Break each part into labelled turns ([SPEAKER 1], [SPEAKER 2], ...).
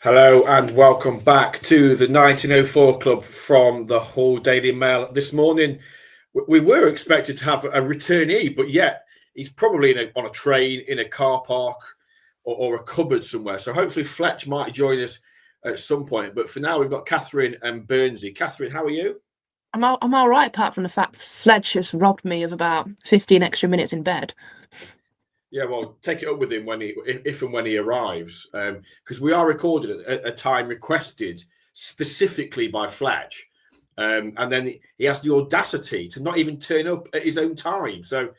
[SPEAKER 1] Hello and welcome back to the 1904 Club from the Hull Daily Mail. This morning, we were expected to have a returnee, but yet he's probably on a train, in a car park, or a cupboard somewhere. So hopefully Fletch might join us at some point. But for now, we've got Catherine and Bernsey. Catherine, how are you?
[SPEAKER 2] I'm all right, apart from the fact Fledge just robbed me of about 15 extra minutes in bed.
[SPEAKER 1] Yeah, well, take it up with him if and when he arrives, because we are recorded at a time requested specifically by Fletch, and then he has the audacity to not even turn up at his own time. So,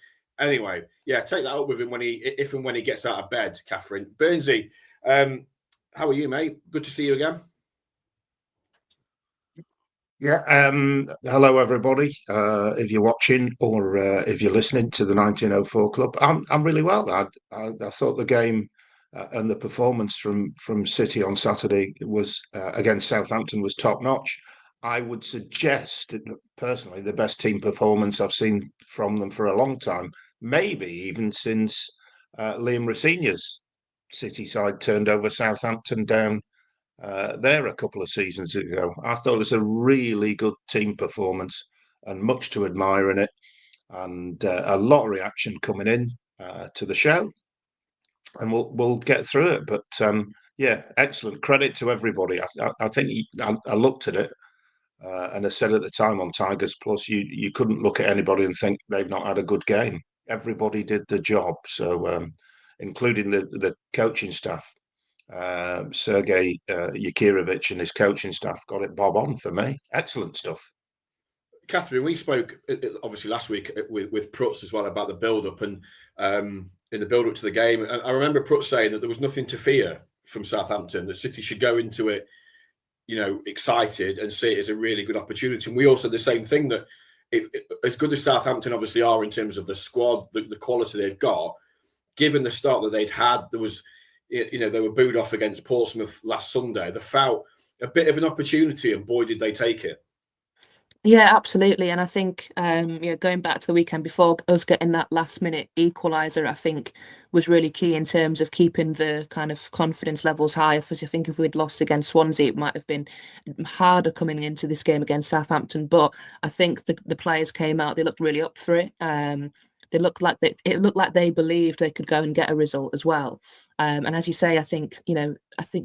[SPEAKER 1] anyway, yeah, take that up with him if and when he gets out of bed. Catherine Bernsey, how are you, mate? Good to see you again.
[SPEAKER 3] Yeah, hello everybody. If you're watching or if you're listening to the 1904 Club, I'm really well. I thought the game and the performance from City on Saturday was against Southampton was top notch. I would suggest personally the best team performance I've seen from them for a long time, maybe even since Liam Rosenior's City side turned over Southampton down there a couple of seasons ago. I thought it was a really good team performance and much to admire in it, and a lot of reaction coming in to the show, and we'll get through it. But yeah, excellent credit to everybody. I think I looked at it and I said at the time on Tigers Plus, you couldn't look at anybody and think they've not had a good game. Everybody did the job, so including the coaching staff. Sergei Yakirovich and his coaching staff got it bob on for me. Excellent stuff.
[SPEAKER 1] Catherine, we spoke obviously last week with Prutz as well about the build-up and in the build-up to the game. And I remember Prutz saying that there was nothing to fear from Southampton, that City should go into it, excited and see it as a really good opportunity. And we all said the same thing, that as good as Southampton obviously are in terms of the squad, the quality they've got, given the start that they'd had, there was, they were booed off against Portsmouth last Sunday. They felt a bit of an opportunity, and boy, did they take it.
[SPEAKER 2] Yeah, absolutely. And I think, going back to the weekend before, us getting that last-minute equaliser, I think, was really key in terms of keeping the kind of confidence levels high. Because I think if we'd lost against Swansea, it might have been harder coming into this game against Southampton. But I think the players came out; they looked really up for it. They looked like it looked like they believed they could go and get a result as well. And as you say, I think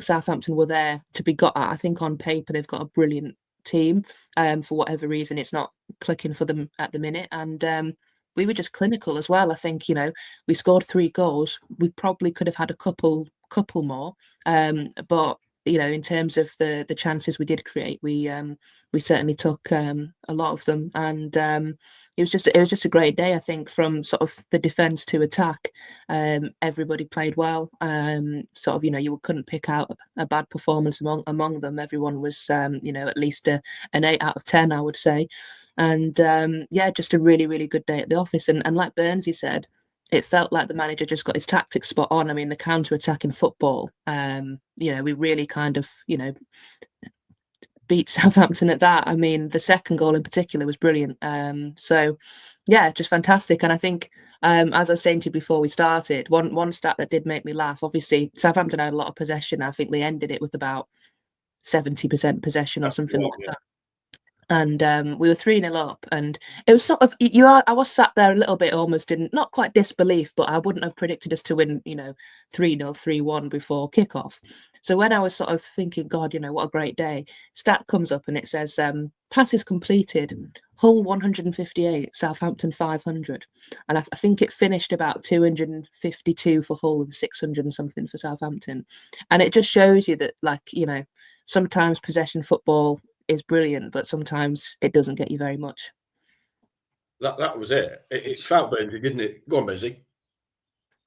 [SPEAKER 2] Southampton were there to be got at. I think on paper they've got a brilliant team. For whatever reason, it's not clicking for them at the minute, and we were just clinical as well. I think we scored 3 goals. We probably could have had a couple more, but in terms of the chances we did create, we certainly took a lot of them, and it was just a great day. I think from sort of the defence to attack, everybody played well. Sort of you couldn't pick out a bad performance among them. Everyone was at least an 8 out of 10, I would say, and just a really, really good day at the office. And like Bernsey said, it felt like the manager just got his tactics spot on. I mean, the counter-attacking football, we really kind of, beat Southampton at that. I mean, the second goal in particular was brilliant. So, yeah, just fantastic. And I think, as I was saying to you before we started, one stat that did make me laugh, obviously, Southampton had a lot of possession. I think they ended it with about 70% possession or something like that. And we were 3-0 up, and it was sort of I was sat there a little bit almost in not quite disbelief, but I wouldn't have predicted us to win 3-0, 3-1 before kickoff. So when I was sort of thinking, God, what a great day, stat comes up and it says passes completed, Hull 158, Southampton 500, and I think it finished about 252 for Hull and 600 and something for Southampton. And it just shows you that, sometimes possession football is brilliant, but sometimes it doesn't get you very much.
[SPEAKER 1] That was it. It felt Bernsey, didn't it? Go on, Bernsey.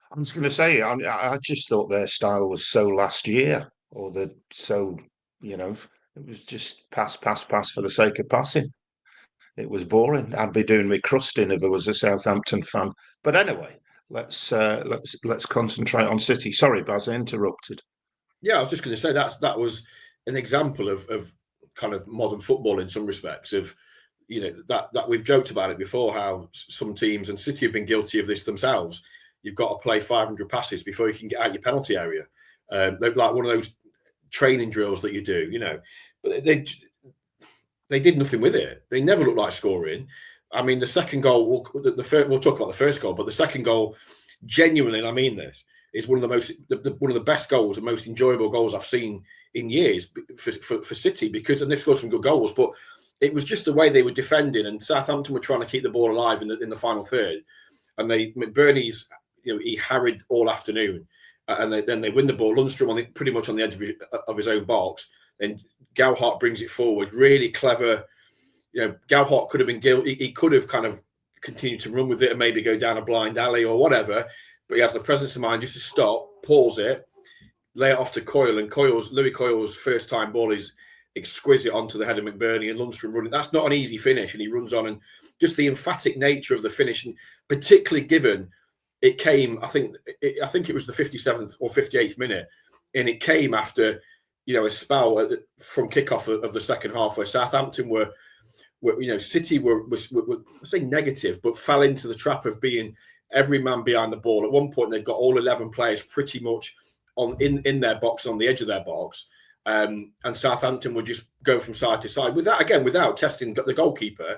[SPEAKER 3] I was going to say, I just thought their style was so last year, or it was just pass for the sake of passing. It was boring. I'd be doing me crusting if I was a Southampton fan. But anyway, let's concentrate on City. Sorry, Baz, I interrupted.
[SPEAKER 1] Yeah, I was just going to say that was an example of kind of modern football in some respects, of that we've joked about it before, how some teams, and City have been guilty of this themselves, you've got to play 500 passes before you can get out your penalty area. They're like one of those training drills that you do, you know, but they did nothing with it. They never looked like scoring. I mean, the second goal, we'll talk about the first goal, but the second goal, genuinely, and I mean this, is one of the best goals and most enjoyable goals I've seen in years for City, because, and they've scored some good goals, but it was just the way they were defending, and Southampton were trying to keep the ball alive in the final third, and McBurney's, you know, he harried all afternoon, and then they win the ball. Lundstrom pretty much on the edge of his own box, and Gauhart brings it forward, really clever. You know, Gauhart could have been guilty. He could have kind of continued to run with it and maybe go down a blind alley or whatever, but he has the presence of mind just to stop, pause it, lay it off to Coyle, and Louis Coyle's first time ball is exquisite onto the head of McBurney, and Lundstrom running. That's not an easy finish, and he runs on, and just the emphatic nature of the finish, and particularly given it came, I think it was the 57th or 58th minute, and it came after, you know, a spell from kickoff of the second half where Southampton were you know, City were I say negative, but fell into the trap of being every man behind the ball. At one point, they've got all 11 players pretty much in their box, on the edge of their box, and Southampton would just go from side to side without testing the goalkeeper.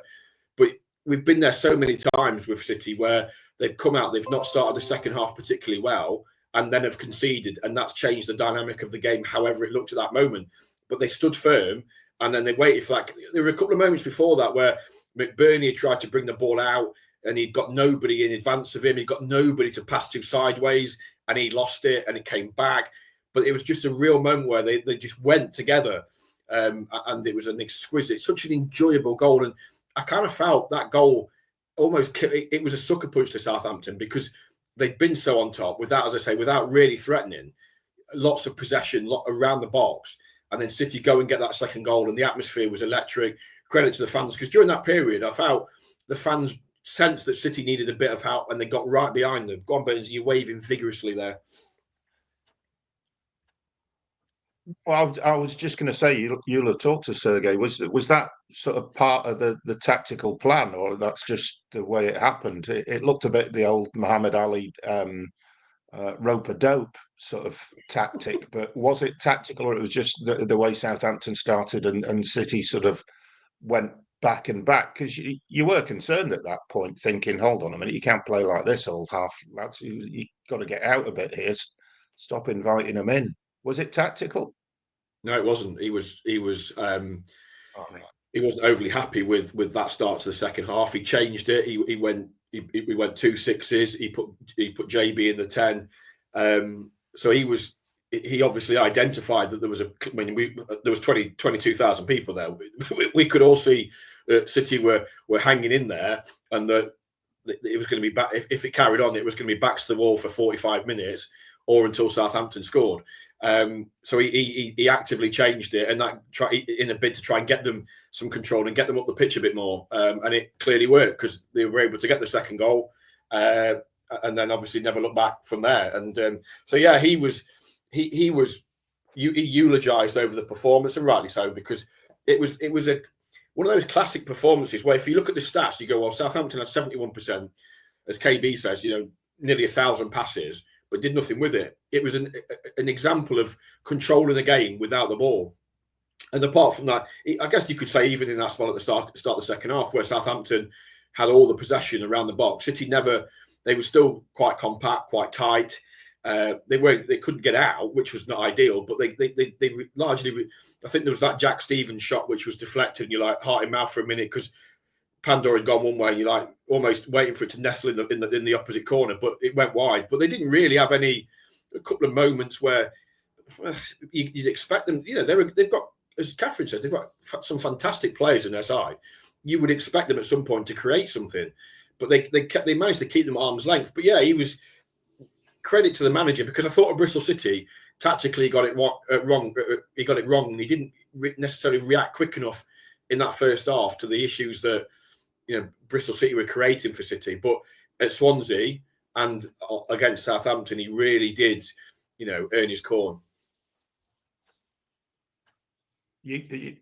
[SPEAKER 1] But we've been there so many times with City where they've come out, they've not started the second half particularly well, and then have conceded, and that's changed the dynamic of the game, however it looked at that moment. But they stood firm, and then they waited for that. There were a couple of moments before that where McBurney had tried to bring the ball out, and he'd got nobody in advance of him. He'd got nobody to pass to sideways, and he lost it, and it came back. But it was just a real moment where they just went together, and it was an exquisite, such an enjoyable goal. And I kind of felt that goal almost, it was a sucker punch to Southampton, because they'd been so on top without, as I say, without really threatening, lots of possession around the box. And then City go and get that second goal, and the atmosphere was electric. Credit to the fans, because during that period, I felt the fans sensed that City needed a bit of help, and they got right behind them. Go on, Burns, you're waving vigorously there.
[SPEAKER 3] Well, I was just going to say, you'll have talked to Sergei. Was that sort of part of the tactical plan, or that's just the way it happened? It looked a bit the old Muhammad Ali rope-a-dope sort of tactic, but was it tactical, or it was just the way Southampton started and City sort of went back and back? Because you were concerned at that point, thinking, hold on a minute, you can't play like this all half, lads. You got to get out a bit here. Stop inviting them in. Was it tactical?
[SPEAKER 1] No, it wasn't. He wasn't overly happy with that start to the second half. He changed it. He went 2 6s. He put JB in the 10. So he obviously identified that there was there was 22,000 people there. We could all see City were hanging in there, and that it was going to be back. If it carried on, it was going to be backs to the wall for 45 minutes, or until Southampton scored. So he actively changed it, and that in a bid to try and get them some control and get them up the pitch a bit more. And it clearly worked, because they were able to get the second goal, and then obviously never look back from there. And so yeah, he eulogised over the performance, and rightly so, because it was one of those classic performances where if you look at the stats, you go, well, Southampton had 71%, as KB says, you know, nearly 1,000 passes, but did nothing with it. It was an example of controlling a game without the ball. And apart from that, I guess you could say even in that spell at the start of the second half, where Southampton had all the possession around the box, City they were still quite compact, quite tight. They couldn't get out, which was not ideal, but they largely, I think there was that Jack Stevens shot which was deflected, and you're like heart in mouth for a minute, because Pandora had gone one way, and you're like almost waiting for it to nestle in the opposite corner, but it went wide. But they didn't really have a couple of moments where you'd expect them. You know, they've got, as Catherine says, they've got some fantastic players in their side. You would expect them at some point to create something, but they managed to keep them at arm's length. But yeah, he was, credit to the manager, because I thought of Bristol City tactically got it wrong. He got it wrong, and he didn't necessarily react quick enough in that first half to the issues that, you know, Bristol City were creating for City. But at Swansea and against Southampton, he really did, you know, earn his corn.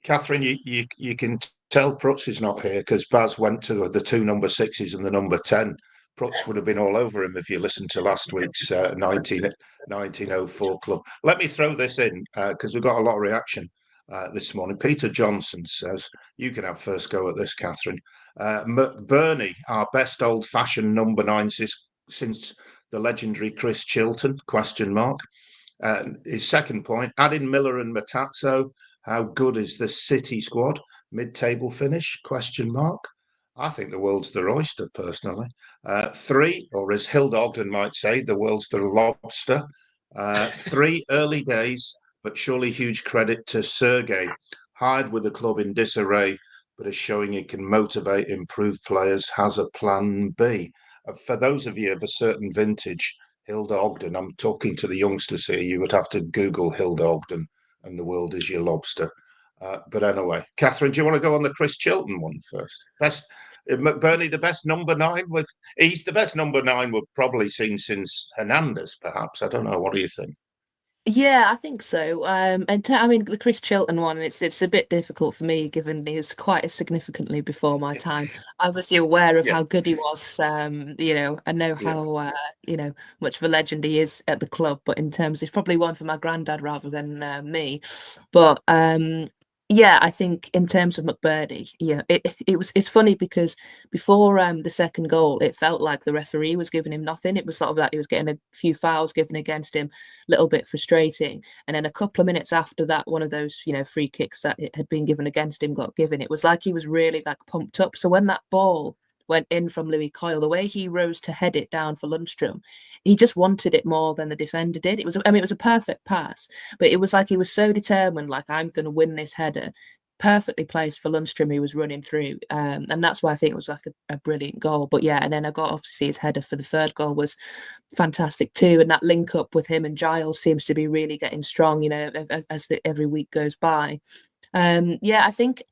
[SPEAKER 3] Catherine, you can tell Prutz is not here, because Baz went to the 2 number 6s and the number 10. Prutz would have been all over him if you listened to last week's 1904 Club. Let me throw this in because we've got a lot of reaction this morning. Peter Johnson says, you can have first go at this, Catherine. McBurney, our best old-fashioned number 9 since the legendary Chris Chilton, ? His second point, adding Miller and Matazzo, how good is the City squad? Mid-table finish, ? I think the world's their oyster, personally. 3, or as Hilda Ogden might say, the world's their lobster. 3, early days, but surely huge credit to Sergei. Hired with the club in disarray, but is showing he can motivate, improve players, has a plan B. For those of you of a certain vintage, Hilda Ogden, I'm talking to the youngsters here, you would have to Google Hilda Ogden and the world is your lobster. But anyway, Catherine, do you want to go on the Chris Chilton one first? McBurney, the best number 9 he's the best number 9 we've probably seen since Hernandez, perhaps. I don't know. What do you think?
[SPEAKER 2] Yeah, I think so. And I mean, the Chris Chilton one, it's a bit difficult for me, given he was quite significantly before my time. I was aware of how good he was. I know how much of a legend he is at the club. But in terms, he's probably one for my granddad rather than me. But yeah, I think in terms of McBurney, it's funny because before the second goal, it felt like the referee was giving him nothing. It was sort of like he was getting a few fouls given against him, a little bit frustrating. And then a couple of minutes after that, one of those free kicks that it had been given against him got given. It was like he was really like pumped up. So when that ball went in from Louis Coyle, the way he rose to head it down for Lundstrom, he just wanted it more than the defender did. It was a perfect pass, but it was like he was so determined, like, I'm going to win this header, perfectly placed for Lundstrom, who was running through. And that's why I think it was like a brilliant goal. But yeah, and then I got off to see his header for the third goal was fantastic too. And that link up with him and Giles seems to be really getting strong, as every week goes by. I think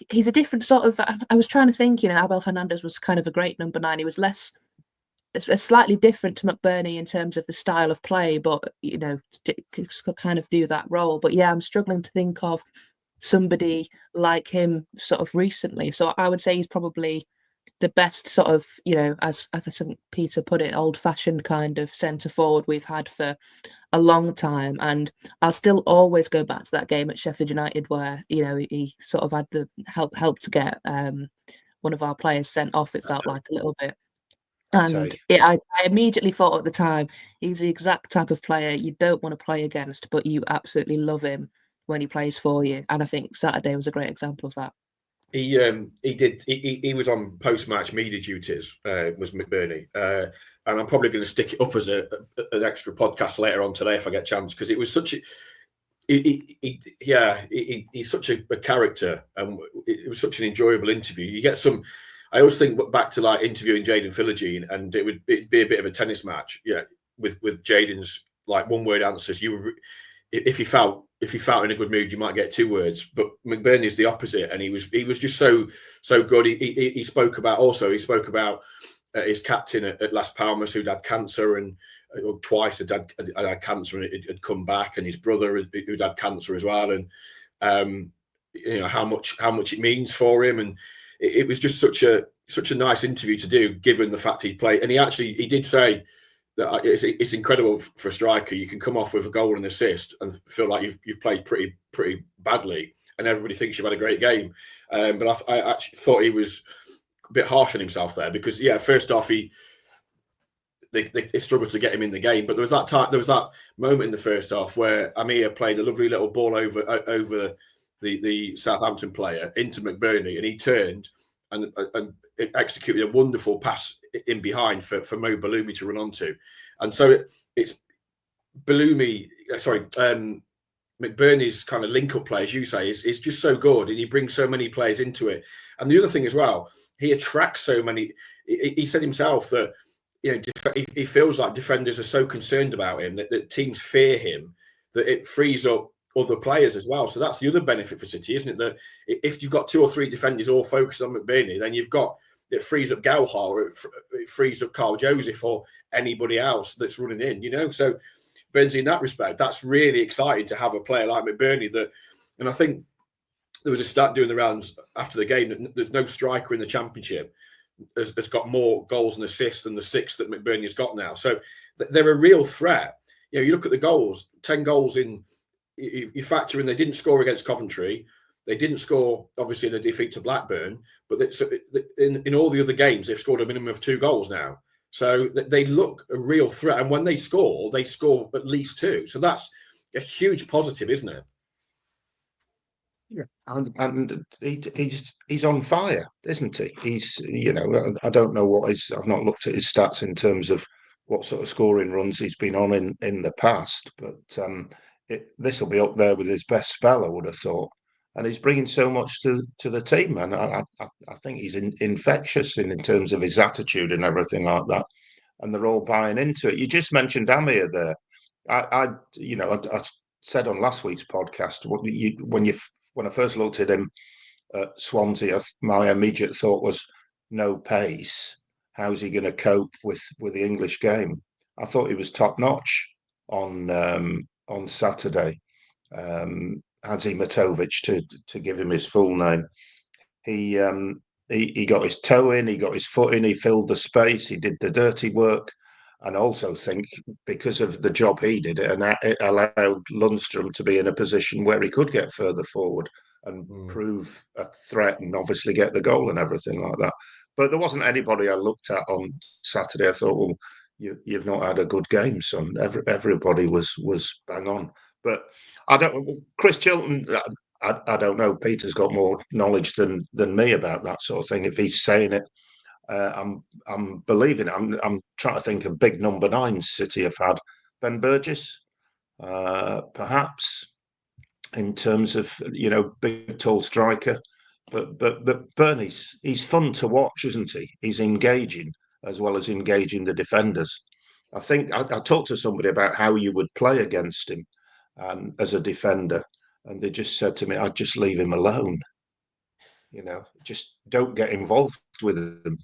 [SPEAKER 2] he's a different sort of. I was trying to think, Abel Hernandez was kind of a great number 9. He was slightly different to McBurney in terms of the style of play, but could kind of do that role. But yeah, I'm struggling to think of somebody like him sort of recently. So I would say he's probably the best sort of, as I think Peter put it, old-fashioned kind of centre forward we've had for a long time. And I'll still always go back to that game at Sheffield United where, he sort of had the help to get one of our players sent off, it felt like a little bit. And I immediately thought at the time, he's the exact type of player you don't want to play against, but you absolutely love him when he plays for you. And I think Saturday was a great example of that.
[SPEAKER 1] He was on post-match media duties, was McBurney, and I'm probably going to stick it up as an extra podcast later on today if I get a chance, because it was such he's such a character, and it was such an enjoyable interview. You get some. I always think back to like interviewing Jayden Philogene, and it'd be a bit of a tennis match, with Jayden's like one-word answers. If he felt in a good mood, you might get 2 words. But McBurney's the opposite, and he was just so good. He spoke about his captain at Las Palmas who'd had cancer and twice had had cancer and it had come back, and his brother who'd had cancer as well, and how much it means for him, and it was just such a nice interview to do, given the fact he'd played, and he did say that it's incredible for a striker. You can come off with a goal and assist and feel like you've played pretty badly, and everybody thinks you've had a great game. But I actually thought he was a bit harsh on himself there, because first off they struggled to get him in the game, but there was that moment in the first half where Amir played a lovely little ball over the Southampton player into McBurney, and he turned and executed a wonderful pass in behind for Mo Belloumi to run onto. And so it's McBurney's kind of link-up play, as you say, is just so good, and he brings so many players into it. And the other thing as well, he attracts so many. He said himself that he feels like defenders are so concerned about him that teams fear him, that it frees up other players as well. So that's the other benefit for City, isn't it? That if you've got 2 or 3 defenders all focused on McBurney, then it frees up Gauha, or it frees up Carl Joseph or anybody else that's running in, So Benzi, in that respect, that's really exciting to have a player like McBurney and I think there was a stat doing the rounds after the game that there's no striker in the Championship has got more goals and assists than the 6 that McBurney's got now. So they're a real threat. You know, you look at the goals, 10 goals in, you factor in they didn't score against Coventry. They didn't score, obviously, in a defeat to Blackburn, but in all the other games, they've scored a minimum of 2 goals now. So they look a real threat. And when they score at least 2. So that's a huge positive, isn't it?
[SPEAKER 3] Yeah, and he's on fire, isn't he? He's, you know, I don't know I've not looked at his stats in terms of what sort of scoring runs he's been on in the past, but this will be up there with his best spell, I would have thought. And he's bringing so much to the team, and I think he's infectious in terms of his attitude and everything like that. And they're all buying into it. You just mentioned Amir there. I said on last week's podcast, when I first looked at him at Swansea, my immediate thought was no pace. How's he going to cope with the English game? I thought he was top notch on Saturday. Hadzi Matovic, to give him his full name. He got his toe in, he got his foot in, he filled the space, he did the dirty work. And I also think because of the job he did, it allowed Lundstrom to be in a position where he could get further forward and prove a threat and obviously get the goal and everything like that. But there wasn't anybody I looked at on Saturday. I thought, well, you've not had a good game, son. Everybody was bang on. But Chris Chilton, I don't know. Peter's got more knowledge than me about that sort of thing. If he's saying it, I'm believing it. I'm trying to think of big number 9s City have had. Ben Burgess, perhaps, in terms of, you know, big tall striker. But Bernie, he's fun to watch, isn't he? He's engaging as well as engaging the defenders. I think I talked to somebody about how you would play against him as a defender, and they just said to me, I'd just leave him alone. You know, just don't get involved with him.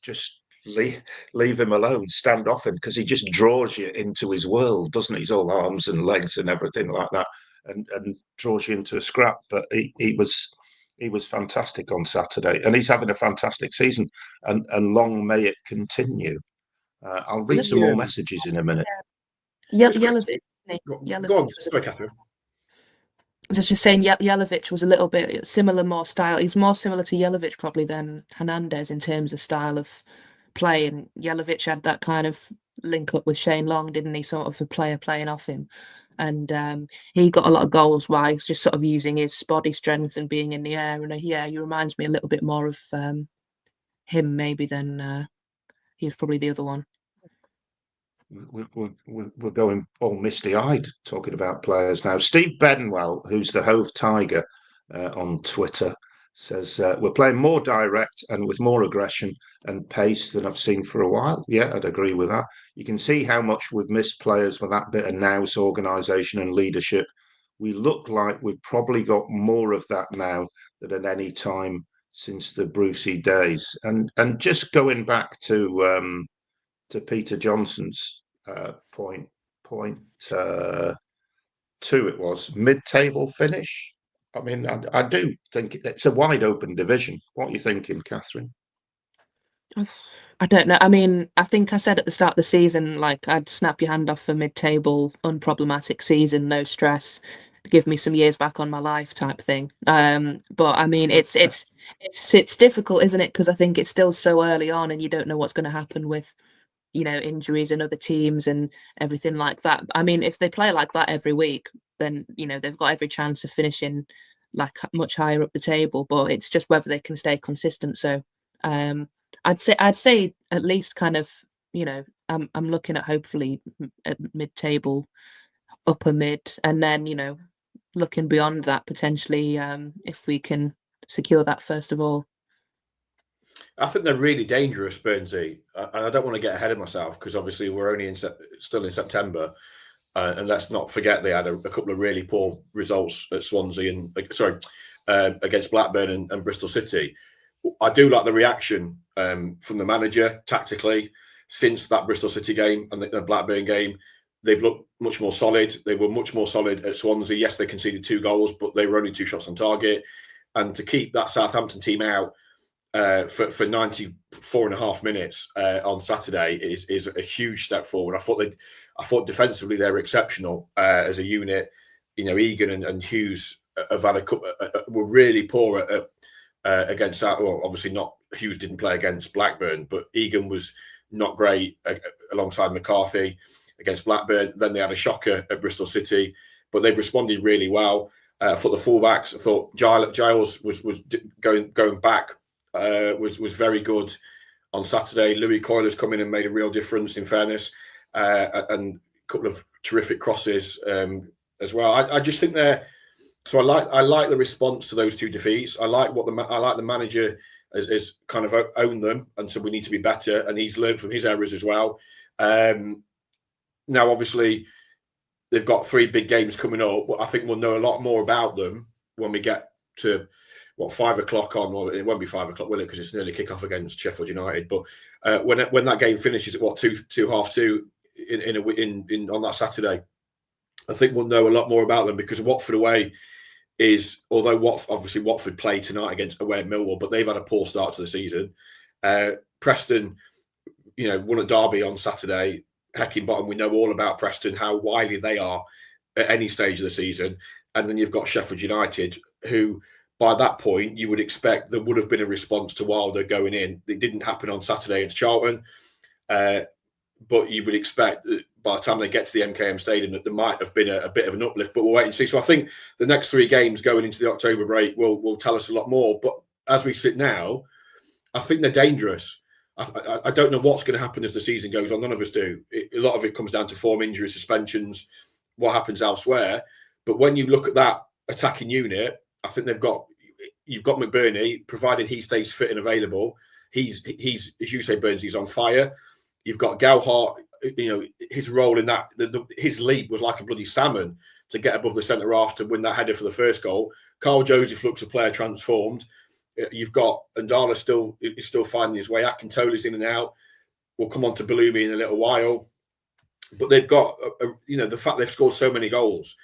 [SPEAKER 3] Just leave him alone, stand off him, because he just draws you into his world, doesn't he? He's all arms and legs and everything like that, and draws you into a scrap. But he was fantastic on Saturday, and he's having a fantastic season, and long may it continue. I'll read some more messages in a minute.
[SPEAKER 2] Yelovich.
[SPEAKER 1] Go on, sorry, Catherine.
[SPEAKER 2] Just saying, Yelovich was a little bit similar, more style. He's more similar to Yelovich probably than Hernandez in terms of style of play. And Yelovich had that kind of link up with Shane Long, didn't he? Sort of a player playing off him. And he got a lot of goals while he's just sort of using his body strength and being in the air. And he reminds me a little bit more of him maybe than he's probably the other one.
[SPEAKER 3] We're going all misty-eyed talking about players now. Steve Benwell, who's the Hove Tiger on Twitter, says we're playing more direct and with more aggression and pace than I've seen for a while. Yeah, I'd agree with that. You can see how much we've missed players with that bit of nous, organisation and leadership. We look like we've probably got more of that now than at any time since the Brucey days. And just going back to Peter Johnson's point 2, it was mid-table finish. I mean, I do think it's a wide open division. What are you thinking, Catherine?
[SPEAKER 2] I don't know. I mean, I think I said at the start of the season, like, I'd snap your hand off for mid-table, unproblematic season, no stress, give me some years back on my life type thing. But I mean, it's difficult, isn't it? Because I think it's still so early on, and you don't know what's going to happen with, you know, injuries and other teams and everything like that. I mean, if they play like that every week, then, you know, they've got every chance of finishing like much higher up the table. But it's just whether they can stay consistent. So I'd say at least kind of, you know, I'm looking at hopefully at mid-table, upper mid, and then, you know, looking beyond that potentially if we can secure that first of all.
[SPEAKER 1] I think they're really dangerous, Burnsy, and I don't want to get ahead of myself because obviously we're only still in September, and let's not forget they had a couple of really poor results at Swansea and against Blackburn and Bristol City. I do like the reaction from the manager tactically since that Bristol City game and the Blackburn game. They've looked much more solid. They were much more solid at Swansea. Yes, they conceded 2 goals, but they were only 2 shots on target. And to keep that Southampton team out, for 94.5 minutes on Saturday is a huge step forward. I thought defensively they were exceptional as a unit. You know, Egan and Hughes have had were really poor against that. Well, obviously not. Hughes didn't play against Blackburn, but Egan was not great alongside McCarthy against Blackburn. Then they had a shocker at Bristol City, but they've responded really well. For the fullbacks, I thought Giles was going back. Was very good on Saturday. Louis Coyler's come in and made a real difference, in fairness, and a couple of terrific crosses as well. I just think so I like the response to those two defeats. I like the manager has kind of owned them, and so we need to be better. And he's learned from his errors as well. Now, obviously, they've got 3 big games coming up. I think we'll know a lot more about them when we get to 5 o'clock on. Well, it won't be 5 o'clock, will it? Because it's nearly kick-off against Sheffield United. But when that game finishes at 2:30 in on that Saturday, I think we'll know a lot more about them, because Watford away is, although Watford play tonight away at Millwall, but they've had a poor start to the season. Preston, won at Derby on Saturday. Heckingbottom, we know all about Preston, how wily they are at any stage of the season. And then you've got Sheffield United, who by that point you would expect there would have been a response to Wilder going in. It didn't happen on Saturday against Charlton, but you would expect that by the time they get to the MKM Stadium that there might have been a bit of an uplift. But we'll wait and see. So I think the next 3 games going into the October break will tell us a lot more. But as we sit now, I think they're dangerous. I don't know what's going to happen as the season goes on. None of us do. A lot of it comes down to form, injuries, suspensions, what happens elsewhere. But when you look at that attacking unit, I think you've got McBurney, provided he stays fit and available. He's as you say, Burns, he's on fire. You've got Gowhart, his role in that, his leap was like a bloody salmon to get above the centre half to win that header for the first goal. Carl Joseph looks a player transformed. You've got Andala is still finding his way. Akintola's in and out. We'll come on to Belloumi in a little while. But they've got, the fact they've scored so many goals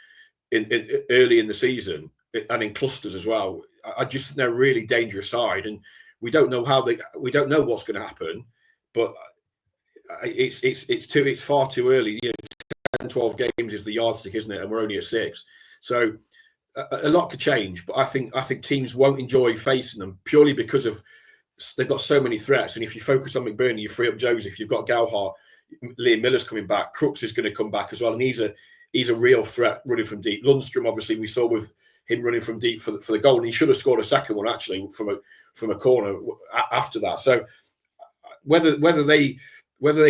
[SPEAKER 1] in early in the season and in clusters as well. I just think they're a really dangerous side, and we don't know what's going to happen. But it's far too early. 10, 12 games is the yardstick, isn't it? And we're only at 6. So a lot could change, but I think teams won't enjoy facing them purely because they've got so many threats. And if you focus on McBurney, you free up Joseph. You've got Gowhart, Liam Miller's coming back, Crooks is going to come back as well, and he's a real threat running from deep. Lundstrom, obviously, we saw with him running from deep for the goal, and he should have scored a second one actually from a corner after that. So whether they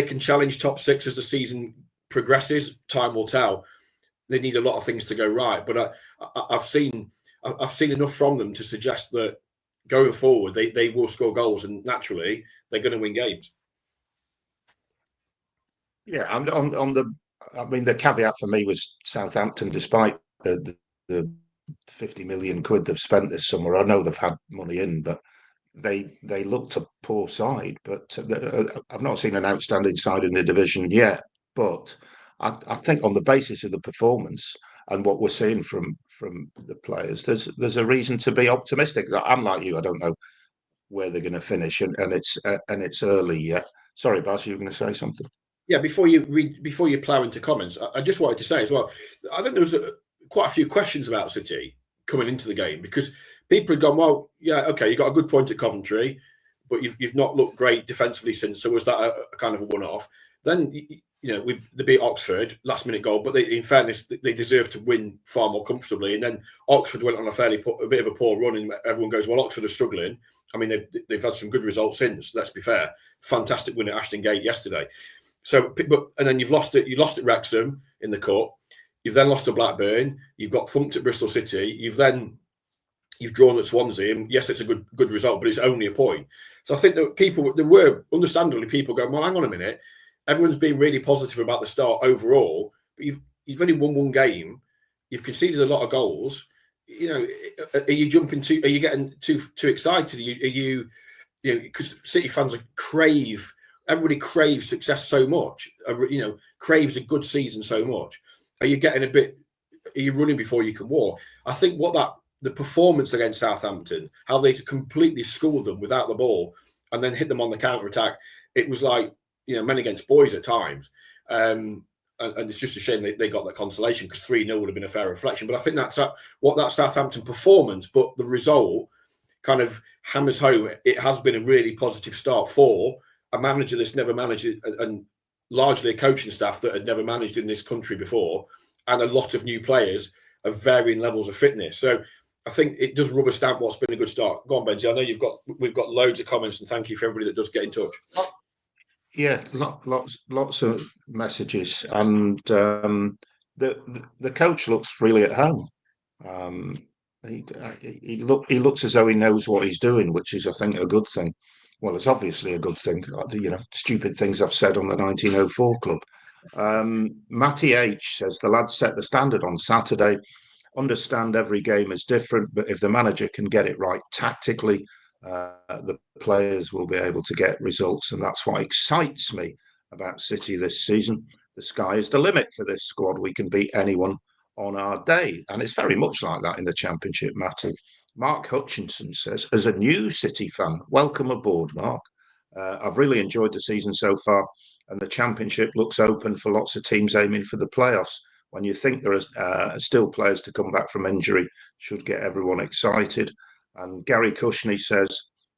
[SPEAKER 1] can challenge top 6 as the season progresses, time will tell. They need a lot of things to go right, but I've seen enough from them to suggest that going forward they will score goals, and naturally they're going to win games.
[SPEAKER 3] Yeah, and the caveat for me was Southampton, despite the 50 million quid they've spent this summer. I know they've had money in, but they looked a poor side. But I've not seen an outstanding side in the division yet. But I think on the basis of the performance and what we're seeing from the players, there's a reason to be optimistic. I'm like you, I don't know where they're going to finish, and it's early yet. Sorry, Bas, you were going to say something?
[SPEAKER 1] Yeah, before you plough into comments, I just wanted to say as well, I think there was quite a few questions about City coming into the game, because people had gone, well, yeah, okay, you got a good point at Coventry, but you've not looked great defensively since. So was that a kind of a one-off? Then they beat Oxford, last-minute goal, but in fairness, they deserved to win far more comfortably. And then Oxford went on a bit of a poor run, and everyone goes, well, Oxford are struggling. I mean, they've had some good results since. Let's be fair. Fantastic win at Ashton Gate yesterday. So, and then you lost at Wrexham in the cup. You've then lost to Blackburn. You've got thumped at Bristol City. You've drawn at Swansea, and yes, it's a good result, but it's only a point. So I think that there were understandably people going, well, hang on a minute. Everyone's been really positive about the start overall, but you've only won one game. You've conceded a lot of goals. Are you getting too excited? Are you because City fans everybody craves success so much, craves a good season so much. Are you running before you can walk? I think what the performance against Southampton, how they completely schooled them without the ball and then hit them on the counter attack. It was like, men against boys at times. And it's just a shame they got that consolation, because 3-0 would have been a fair reflection. But I think that's what that Southampton performance, but the result kind of hammers home. It has been a really positive start for a manager that's never managed it, and largely a coaching staff that had never managed in this country before, and a lot of new players of varying levels of fitness. So I think it does rubber stamp what's been a good start. Go on, Benji. I know we've got loads of comments, and thank you for everybody that does get in touch.
[SPEAKER 3] Yeah, lots of messages, and the coach looks really at home. He looks as though he knows what he's doing, which is, I think, a good thing. Well, it's obviously a good thing. Stupid things I've said on the 1904 club. Matty H says the lads set the standard on Saturday. Understand every game is different, but if the manager can get it right tactically, the players will be able to get results, and that's what excites me about City this season. The sky is the limit for this squad. We can beat anyone on our day, and it's very much like that in the Championship, Matty. Mark Hutchinson says, as a new City fan, welcome aboard, Mark. I've really enjoyed the season so far, and the Championship looks open for lots of teams aiming for the playoffs. When you think there are still players to come back from injury, should get everyone excited. And Gary Cushney says,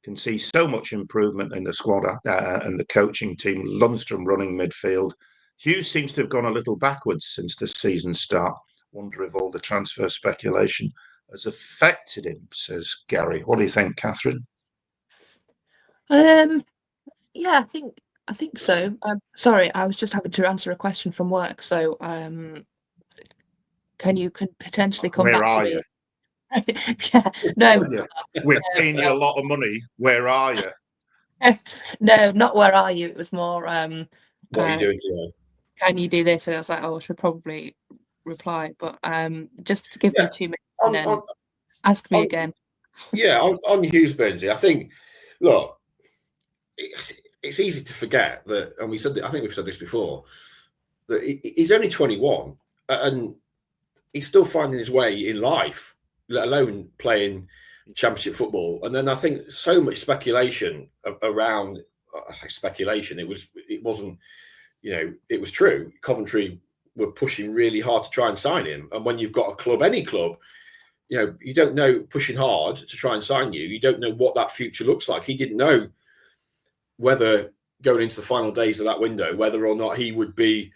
[SPEAKER 3] can see so much improvement in the squad and the coaching team. Lundstrom running midfield. Hughes seems to have gone a little backwards since the season start. Wonder if all the transfer speculation has affected him, says Gary. What do you think, Catherine?
[SPEAKER 2] Yeah, I think so. Sorry, I was just having to answer a question from work. So, can you potentially come
[SPEAKER 3] Where
[SPEAKER 2] back to
[SPEAKER 3] are
[SPEAKER 2] me?
[SPEAKER 3] you?
[SPEAKER 2] Yeah, no,
[SPEAKER 3] We're paying you a lot of money. Where are you?
[SPEAKER 2] no, not where are you. It was more,
[SPEAKER 1] What are you doing today?
[SPEAKER 2] can you do this? And I was like, oh, I should probably reply, but just give me 2 minutes and then ask me again.
[SPEAKER 1] Yeah, on Hughes, Benji, I think, look, it's easy to forget that, and I think we've said this before, that he's only 21 and he's still finding his way in life, let alone playing Championship football. And then I think so much speculation around, I say speculation, it wasn't, it was true. Coventry were pushing really hard to try and sign him. And when you've got a club, any club, you don't know, pushing hard to try and sign you don't know what that future looks like. He didn't know whether going into the final days of that window, whether or not he would be,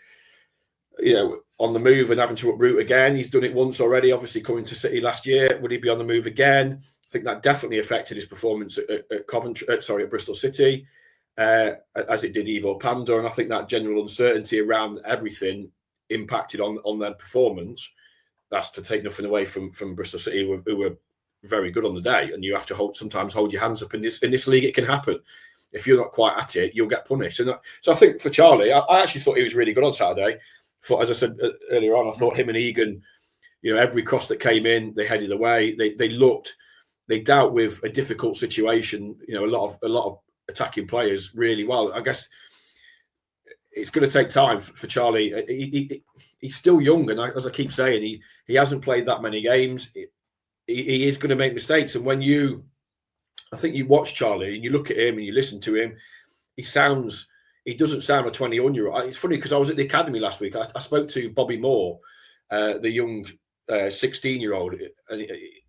[SPEAKER 1] on the move and having to uproot again. He's done it once already, obviously coming to City last year. Would he be on the move again? I think that definitely affected his performance at Bristol City, as it did Ivo Panda. And I think that general uncertainty around everything impacted on their performance. That's to take nothing away from Bristol City, who were very good on the day. And you have to sometimes hold your hands up in this league. It can happen. If you're not quite at it, you'll get punished. And so I think for Charlie, I actually thought he was really good on Saturday. As I said earlier on, I thought him and Egan, every cross that came in, they headed away. They dealt with a difficult situation. A lot of attacking players really well. I guess it's going to take time for Charlie. He's still young, and as I keep saying, he hasn't played that many games. He is going to make mistakes, and when I think you watch Charlie and you look at him and you listen to him, he doesn't sound a 21-year-old. It's funny because I was at the academy last week. I spoke to Bobby Moore, the young 16-year-old,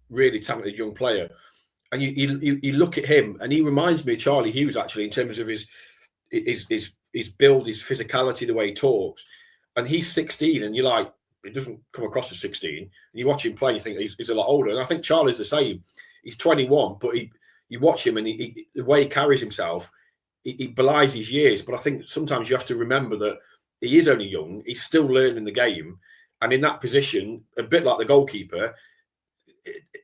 [SPEAKER 1] really talented young player. And you look at him and he reminds me of Charlie Hughes, actually, in terms of his build, his physicality, the way he talks. And he's 16 and you're like, it doesn't come across as 16. And you watch him play, you think he's a lot older. And I think Charlie's the same. He's 21, but you watch him and the way he carries himself, he belies his years. But I think sometimes you have to remember that he is only young. He's still learning the game. And in that position, a bit like the goalkeeper,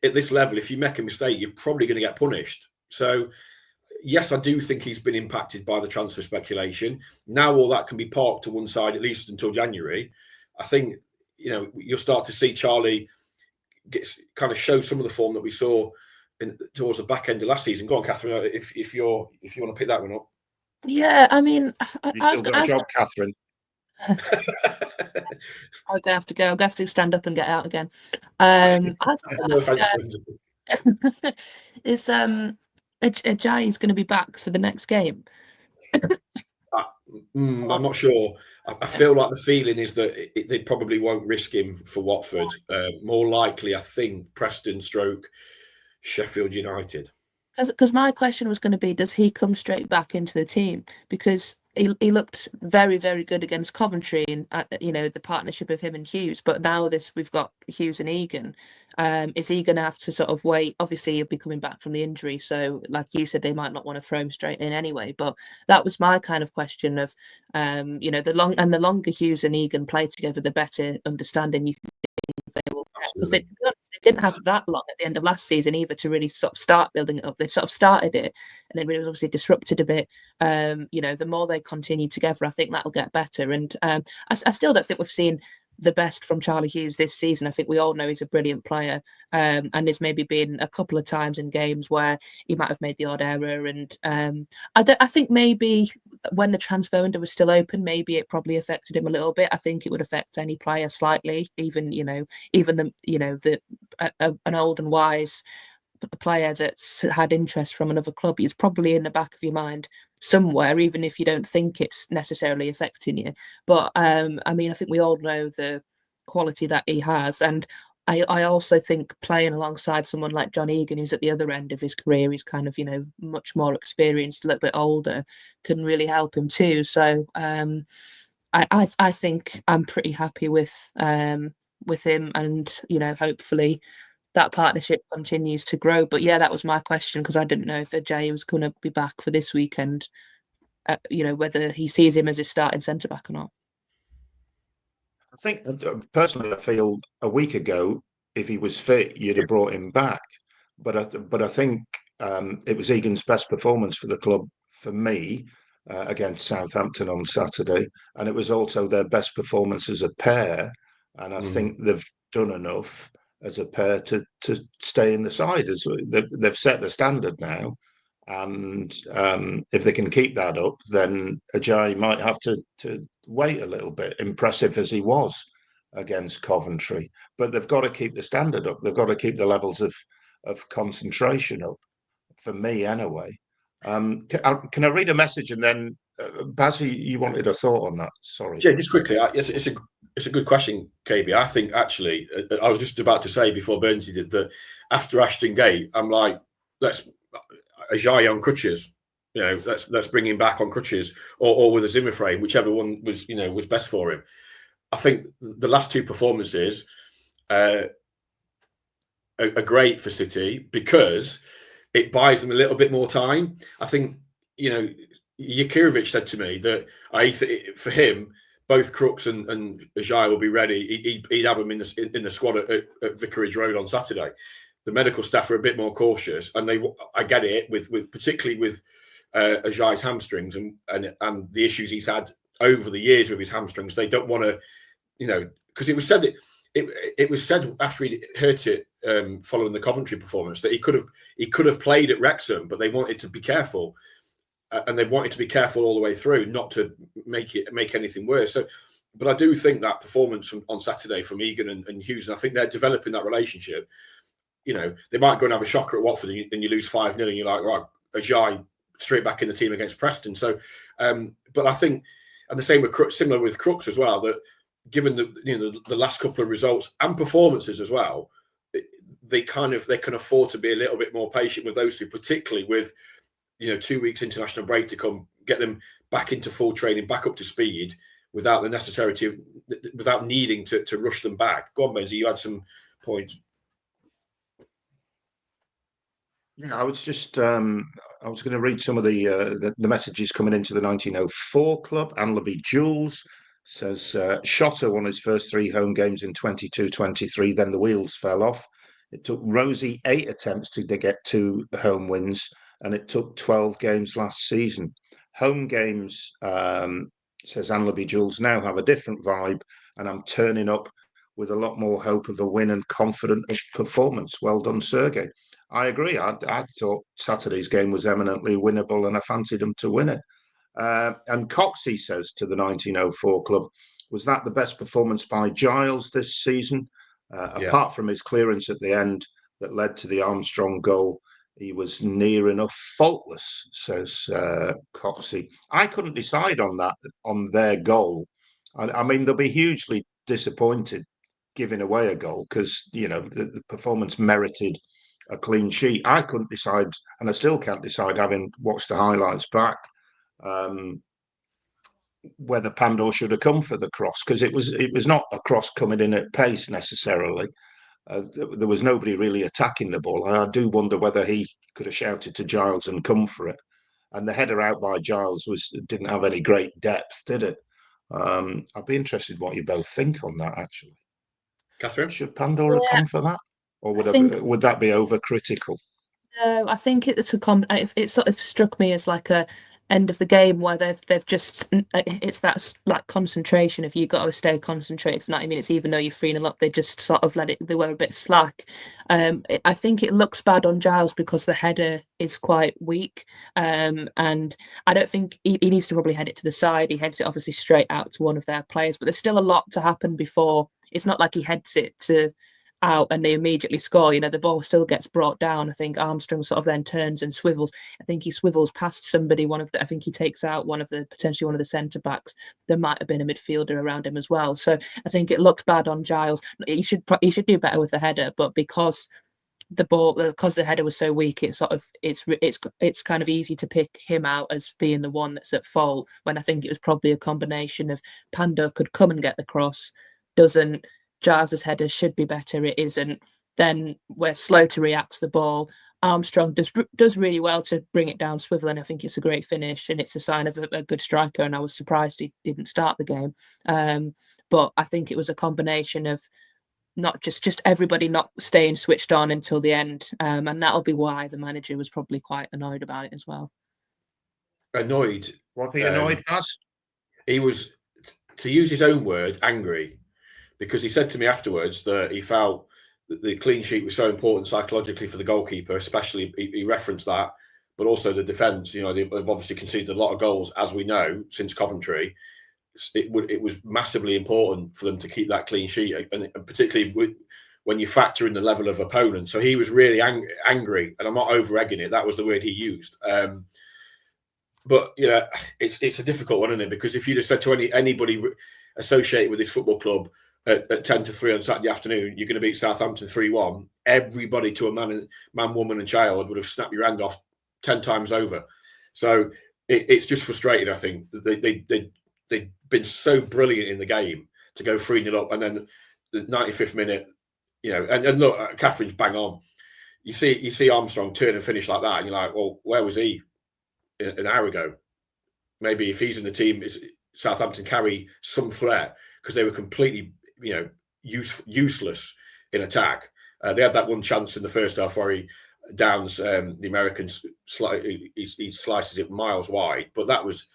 [SPEAKER 1] at this level, if you make a mistake, you're probably going to get punished. So, yes, I do think he's been impacted by the transfer speculation. Now all that can be parked to one side, at least until January. I think, you'll start to see Charlie kind of show some of the form that we saw towards the back end of last season. Go on, Catherine, if you want to pick that one up.
[SPEAKER 2] Yeah, I mean,
[SPEAKER 3] you still got a job, Catherine.
[SPEAKER 2] I'm gonna have to go. I'm gonna have to stand up and get out again. I'd
[SPEAKER 1] No
[SPEAKER 2] ask,
[SPEAKER 1] offense,
[SPEAKER 2] is Ajayi's going to be back for the next game?
[SPEAKER 1] I'm not sure. I feel like the feeling is that they probably won't risk him for Watford. More likely, I think Preston stroke Sheffield United.
[SPEAKER 2] Because my question was going to be, does he come straight back into the team? Because he looked very, very good against Coventry and the partnership of him and Hughes. But now we've got Hughes and Egan. Is he going to have to sort of wait? Obviously, he'll be coming back from the injury, so like you said, they might not want to throw him straight in anyway. But that was my kind of question of, the longer Hughes and Egan play together, the better understanding you they will get. Because they didn't have that long at the end of last season either to really sort of start building it up. They sort of started it and it was obviously disrupted a bit. The more they continue together, I think that'll get better. And I still don't think we've seen the best from Charlie Hughes this season. I think we all know he's a brilliant player, and there's maybe been a couple of times in games where he might have made the odd error. And I think maybe when the transfer window was still open, maybe it probably affected him a little bit. I think it would affect any player slightly, even an old and wise player that's had interest from another club. It's probably in the back of your mind somewhere, even if you don't think it's necessarily affecting you. But I think we all know the quality that he has, and I also think playing alongside someone like John Egan, who's at the other end of his career, he's kind of much more experienced, a little bit older, can really help him too. So I think I'm pretty happy with him, and hopefully that partnership continues to grow. But yeah, that was my question, because I didn't know if Ajay was going to be back for this weekend. Whether he sees him as his starting centre back or not.
[SPEAKER 3] I think personally, I feel a week ago, if he was fit, you'd have brought him back. But I think it was Egan's best performance for the club for me against Southampton on Saturday, and it was also their best performance as a pair. And I think they've done enough as a pair to stay in the side. As they've set the standard now, and if they can keep that up, then Ajay might have to wait a little bit. Impressive as he was against Coventry, but they've got to keep the standard up. They've got to keep the levels of concentration up. For me, anyway. Can I read a message and then, Baz, you wanted a thought on that? Sorry.
[SPEAKER 1] Yeah, just quickly. It's a good question, KB. I think actually, I was just about to say before Bernsey did that after Ashton Gate, I'm like, let's Ajay on crutches. Let's bring him back on crutches or with a Zimmer frame, whichever one was best for him. I think the last two performances are great for City because it buys them a little bit more time. I think Jakirovic said to me that for him, both Crooks and Ajay will be ready. He'd have them in the squad at Vicarage Road on Saturday. The medical staff are a bit more cautious, and I get it with particularly with Ajay's hamstrings and the issues he's had over the years with his hamstrings. They don't want to, because it was said that it was said after he hurt it following the Coventry performance that he could have played at Wrexham, but they wanted to be careful, and they wanted to be careful all the way through, not to make anything worse. So, but I do think that performance on Saturday from Egan and Hughes, and I think they're developing that relationship. They might go and have a shocker at Watford and you lose 5-0 and you're like, right, Ajay straight back in the team against Preston. So, but I think, and the same similar with Crooks as well, that given the last couple of results and performances as well, they can afford to be a little bit more patient with those two, particularly with 2 weeks international break to come, get them back into full training, back up to speed without needing to rush them back. Go on, Benzi, you had some points.
[SPEAKER 3] Yeah, I was just I was going to read some of the messages coming into the 1904 club. Anlaby Jules says Shotter won his first 3 home games in 22-23, then the wheels fell off. It took Rosie 8 attempts to get 2 home wins, and it took 12 games last season. Home games, says Anlaby Jules, now have a different vibe, and I'm turning up with a lot more hope of a win and confident performance. Well done, Sergey. I agree. I thought Saturday's game was eminently winnable, and I fancied them to win it. And Coxey says to the 1904 Club, was that the best performance by Giles this season? Apart from his clearance at the end that led to the Armstrong goal, he was near enough faultless, says Coxey. I couldn't decide on their goal. I mean, they'll be hugely disappointed giving away a goal because, the performance merited a clean sheet. I couldn't decide, and I still can't decide, having watched the highlights back, whether Pandor should have come for the cross, because it was not a cross coming in at pace necessarily. There was nobody really attacking the ball, and I do wonder whether he could have shouted to Giles and come for it. And the header out by Giles didn't have any great depth, did it? I'd be interested what you both think on that, actually.
[SPEAKER 1] Catherine?
[SPEAKER 3] Should Pandora come for that? Or would that be overcritical?
[SPEAKER 2] No, I think it's it sort of struck me as like a end of the game where they've just it's that like concentration. If you've got to stay concentrated for 90 minutes, even though you're 3-0 up, they just sort of they were a bit slack. I think it looks bad on Giles because the header is quite weak. And I don't think he needs to probably head it to the side. He heads it obviously straight out to one of their players, but there's still a lot to happen before. It's not like he heads it to out and they immediately score. The ball still gets brought down. I think Armstrong sort of then turns and swivels. I think he swivels past somebody. I think he takes out potentially one of the centre backs. There might have been a midfielder around him as well. So I think it looked bad on Giles. He should do better with the header, but because the header was so weak, it's kind of easy to pick him out as being the one that's at fault, when I think it was probably a combination of Pandor could come and get the cross, doesn't. Giles's header should be better, it isn't. Then we're slow to react to the ball. Armstrong does really well to bring it down swivel, and I think it's a great finish and it's a sign of a good striker, and I was surprised he didn't start the game. But I think it was a combination of not just everybody not staying switched on until the end, and that'll be why the manager was probably quite annoyed about it as well.
[SPEAKER 1] Annoyed?
[SPEAKER 3] Was he annoyed, Baz?
[SPEAKER 1] He was, to use his own word, angry, because he said to me afterwards that he felt that the clean sheet was so important psychologically for the goalkeeper, especially he referenced that, but also the defence. They've obviously conceded a lot of goals, as we know, since Coventry. It was massively important for them to keep that clean sheet, and particularly when you factor in the level of opponent. So he was really angry, and I'm not over-egging it. That was the word he used. But it's a difficult one, isn't it? Because if you'd have said to anybody associated with this football club at 10 to 3 on Saturday afternoon, you're going to beat Southampton 3-1, everybody to a man, woman and child would have snapped your hand off 10 times over. So it's just frustrating, I think. They've been so brilliant in the game to go 3-0 up, and then the 95th minute, and look, Catherine's bang on. You see Armstrong turn and finish like that, and you're like, well, where was he an hour ago? Maybe if he's in the team, Southampton carry some threat, because they were completely useless in attack. They had that one chance in the first half where he downs the Americans, he slices it miles wide, but that was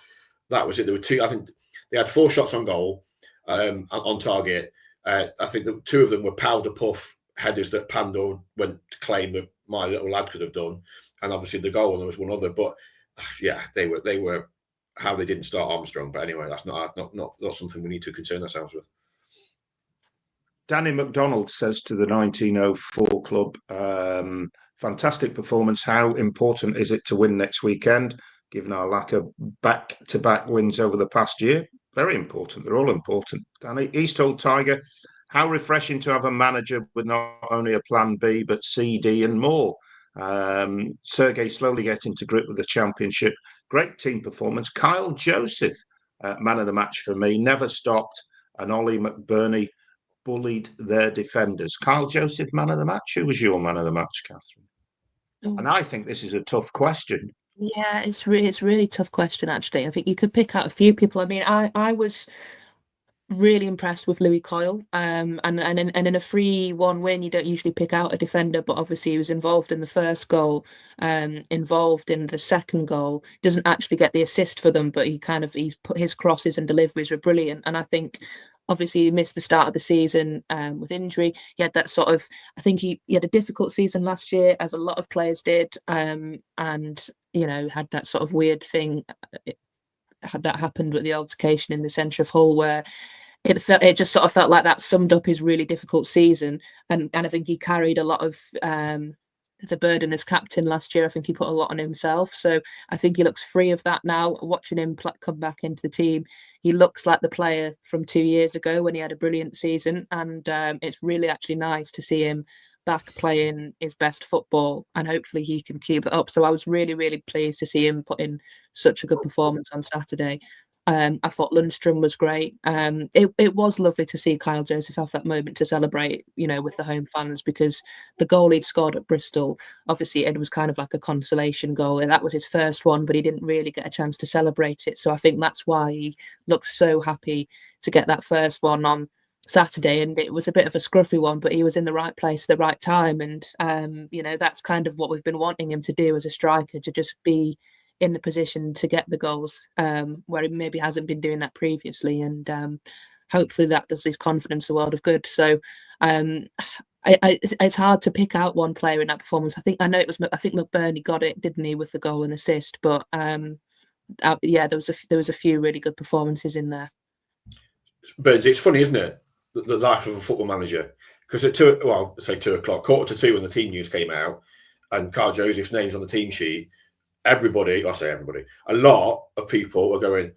[SPEAKER 1] it. There were two. I think they had 4 shots on goal on target. I think that 2 of them were powder puff headers that Pandor went to claim that my little lad could have done, and obviously the goal. And there was one other, but yeah, they were how they didn't start Armstrong. But anyway, that's not something we need to concern ourselves with.
[SPEAKER 3] Danny McDonald says to the 1904 Club, fantastic performance. How important is it to win next weekend, given our lack of back-to-back wins over the past year? Very important. They're all important. Danny, East Old Tiger, how refreshing to have a manager with not only a plan B, but C, D and more. Sergei slowly getting to grip with the championship. Great team performance. Kyle Joseph, man of the match for me, never stopped. And Ollie McBurney bullied their defenders. Kyle Joseph, man of the match. Who was your man of the match, Catherine? And I think this is a tough question.
[SPEAKER 2] Yeah, it's really tough question, actually. I think you could pick out a few people. I mean, I was really impressed with Louis Coyle. And in a 3-1 win, you don't usually pick out a defender, but obviously he was involved in the first goal, involved in the second goal. Doesn't actually get the assist for them, but he's put his crosses and deliveries were brilliant. And I think obviously he missed the start of the season with injury. He had that sort of, I think he had a difficult season last year, as a lot of players did, and had that sort of weird thing that happened with the altercation in the centre of Hull, where it just sort of felt like that summed up his really difficult season, and I think he carried a lot of the burden as captain last year. I think he put a lot on himself, so I think he looks free of that now. Watching him come back into the team, he looks like the player from 2 years ago when he had a brilliant season, and it's really actually nice to see him back playing his best football, and hopefully he can keep it up. So I was really, really pleased to see him put in such a good performance on Saturday. I thought Lundstrom was great. It was lovely to see Kyle Joseph have that moment to celebrate, with the home fans, because the goal he'd scored at Bristol, obviously it was kind of like a consolation goal, and that was his first one, but he didn't really get a chance to celebrate it. So I think that's why he looked so happy to get that first one on Saturday, and it was a bit of a scruffy one, but he was in the right place at the right time, and that's kind of what we've been wanting him to do as a striker, to just be in the position to get the goals, where he maybe hasn't been doing that previously, and hopefully that does his confidence a world of good. So it's hard to pick out one player in that performance. I think McBurney got it, didn't he, with the goal and assist, but there was a few really good performances in there.
[SPEAKER 1] Burns, it's funny, isn't it, the life of a football manager? Because at 2 o'clock, 1:45, when the team news came out, and Carl Joseph's name's on the team sheet, everybody, a lot of people are going,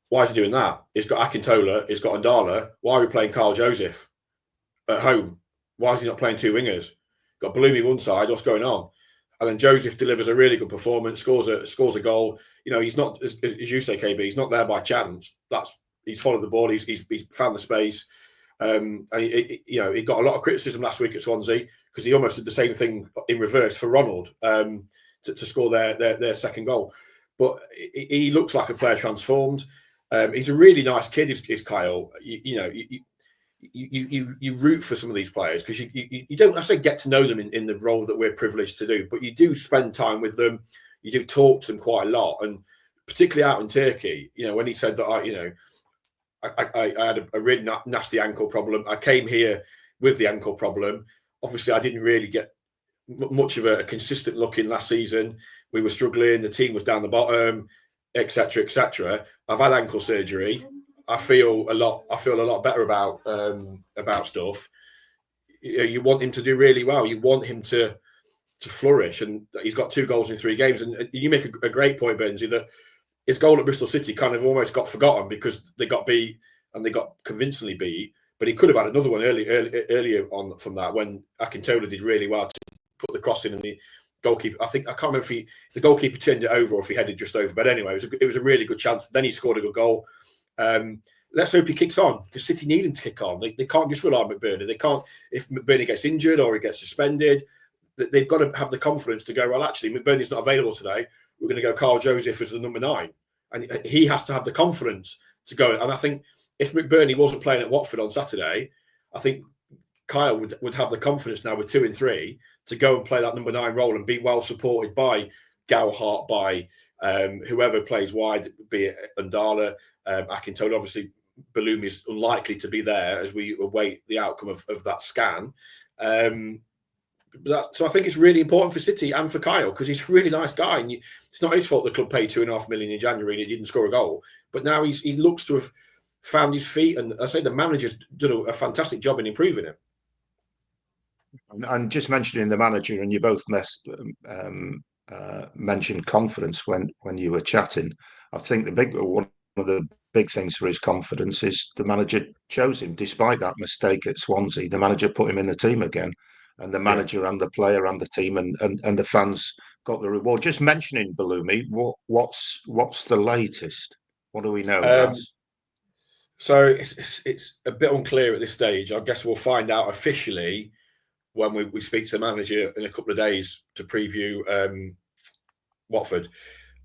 [SPEAKER 1] why is he doing that? He's got Akintola, he's got Ndala. Why are we playing Carl Joseph at home? Why is he not playing two wingers? Got Belloumi one side, what's going on? And then Joseph delivers a really good performance, scores a goal. He's not, as you say, KB, he's not there by chance. He's followed the ball, he's found the space. And he got a lot of criticism last week at Swansea because he almost did the same thing in reverse for Ronald. To score their second goal, but he looks like a player transformed. He's a really nice kid. Is Kyle? You root for some of these players because you don't necessarily get to know them in the role that we're privileged to do, but you do spend time with them. You do talk to them quite a lot, and particularly out in Turkey. When he said that I had a really nasty ankle problem. I came here with the ankle problem. Obviously, I didn't really get much of a consistent look in last season. We were struggling, the team was down the bottom, etc. I've had ankle surgery. I feel a lot better about stuff. You want him to do really well. You want him to flourish, and he's got 2 goals in 3 games. And you make a great point, Benzie, that his goal at Bristol City kind of almost got forgotten because they got beat, and they got convincingly beat. But he could have had another one earlier on from that, when Akintola did really well to put the cross in, and the goalkeeper, I can't remember if the goalkeeper turned it over or if he headed just over. But anyway, it was a really good chance. Then he scored a good goal. Let's hope he kicks on, because City need him to kick on. They can't just rely on McBurney. They can't, if McBurney gets injured or he gets suspended, they've got to have the confidence to go, well, actually, McBurney's not available today. We're going to go Carl Joseph as the number 9. And he has to have the confidence to go. And I think if McBurney wasn't playing at Watford on Saturday, I think Kyle would have the confidence now with 2 and 3 to go and play that number 9 role and be well supported by Gowhart, by whoever plays wide, be it Ndala, Akintola. Obviously, Belloumi is unlikely to be there as we await the outcome of that scan. So I think it's really important for City and for Kyle, because he's a really nice guy. And it's not his fault the club paid $2.5 million in January and he didn't score a goal. But now he looks to have found his feet. And I say the manager's done a fantastic job in improving him.
[SPEAKER 3] And just mentioning the manager, and you both mentioned confidence when you were chatting. I think one of the big things for his confidence is the manager chose him despite that mistake at Swansea. The manager put him in the team again, and the manager and the player and the team and the fans got the reward. Just mentioning Belloumi, what's the latest? What do we know?
[SPEAKER 1] So it's a bit unclear at this stage. I guess we'll find out officially when we speak to the manager in a couple of days to preview Watford.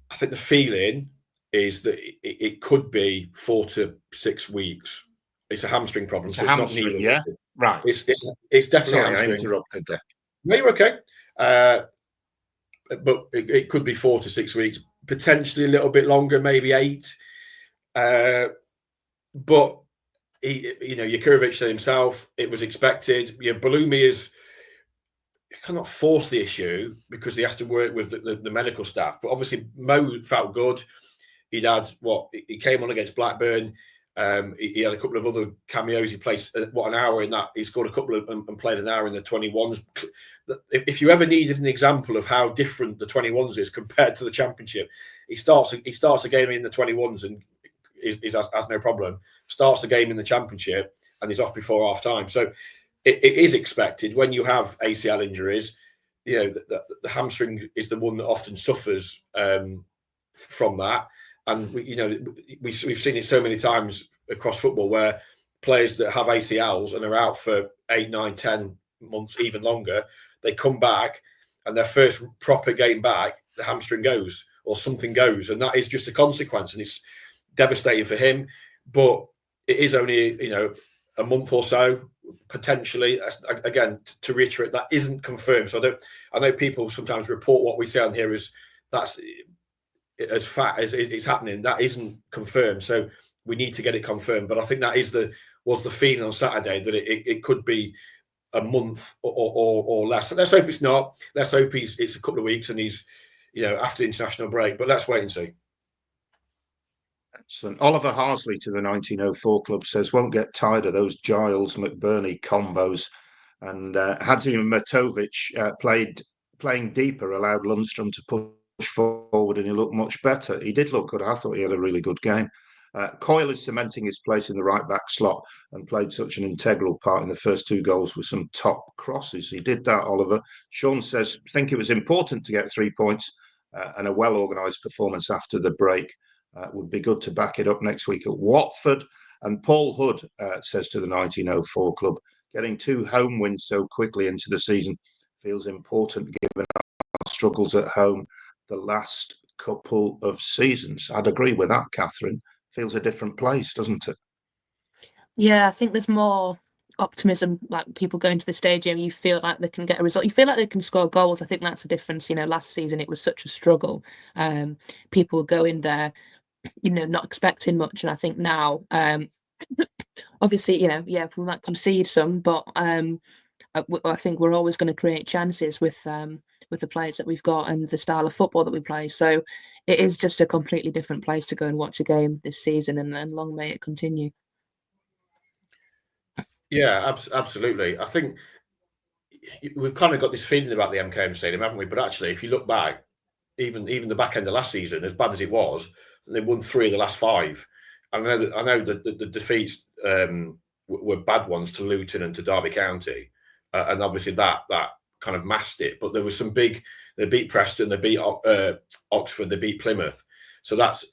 [SPEAKER 1] I think the feeling is that it could be 4 to 6 weeks. It's a hamstring problem.
[SPEAKER 3] It's a hamstring, yeah? Right.
[SPEAKER 1] It's definitely a hamstring.
[SPEAKER 3] I interrupted there.
[SPEAKER 1] No, you're okay. But it could be 4 to 6 weeks, potentially a little bit longer, maybe 8. But Jurkovic said himself, it was expected. Belloumi cannot force the issue because he has to work with the medical staff. But obviously, Mo felt good. He came on against Blackburn. He had a couple of other cameos. He played an hour in that. He scored a couple of and played an hour in the 21s. If you ever needed an example of how different the 21s is compared to the Championship, he starts a game in the 21s and has no problem. Starts the game in the Championship and is off before half time. So it is expected when you have ACL injuries. The hamstring is the one that often suffers from that. And we've seen it so many times across football where players that have ACLs and are out for 8, 9, 10 months, even longer, they come back and their first proper game back, the hamstring goes or something goes, and that is just a consequence, and it's devastating for him. But it is only a month or so potentially. Again, to reiterate, that isn't confirmed. So I know people sometimes report what we say on here as that's as fat as it's happening. That isn't confirmed, so we need to get it confirmed. But I think that was the feeling on Saturday, that it could be a month or less. Let's hope it's not. Let's hope it's a couple of weeks and he's after the international break. But let's wait and see.
[SPEAKER 3] Excellent. Oliver Harsley to the 1904 Club says, won't get tired of those Giles McBurney combos. And Hadzimatovic playing deeper allowed Lundstrom to push forward, and he looked much better. He did look good. I thought he had a really good game. Coyle is cementing his place in the right back slot and played such an integral part in the first 2 goals with some top crosses. He did that, Oliver. Sean says, think it was important to get 3 points and a well-organised performance after the break. Would be good to back it up next week at Watford. And Paul Hood says to the 1904 Club, getting 2 home wins so quickly into the season feels important given our struggles at home the last couple of seasons. I'd agree with that, Catherine. Feels a different place, doesn't it?
[SPEAKER 2] Yeah, I think there's more optimism, like people going to the stadium, you feel like they can get a result. You feel like they can score goals. I think that's the difference. Last season it was such a struggle. People go in there, not expecting much. And I think now, obviously, we might concede some, but I think we're always going to create chances with the players that we've got and the style of football that we play. So it is just a completely different place to go and watch a game this season, and long may it continue.
[SPEAKER 1] Yeah, absolutely. I think we've kind of got this feeling about the MKM Stadium, haven't we? But actually, if you look back, even the back end of last season, as bad as it was, they won 3 of the last 5. I know that the defeats were bad ones to Luton and to Derby County, and obviously that kind of masked it. But there was some big. They beat Preston, they beat Oxford, they beat Plymouth. So that's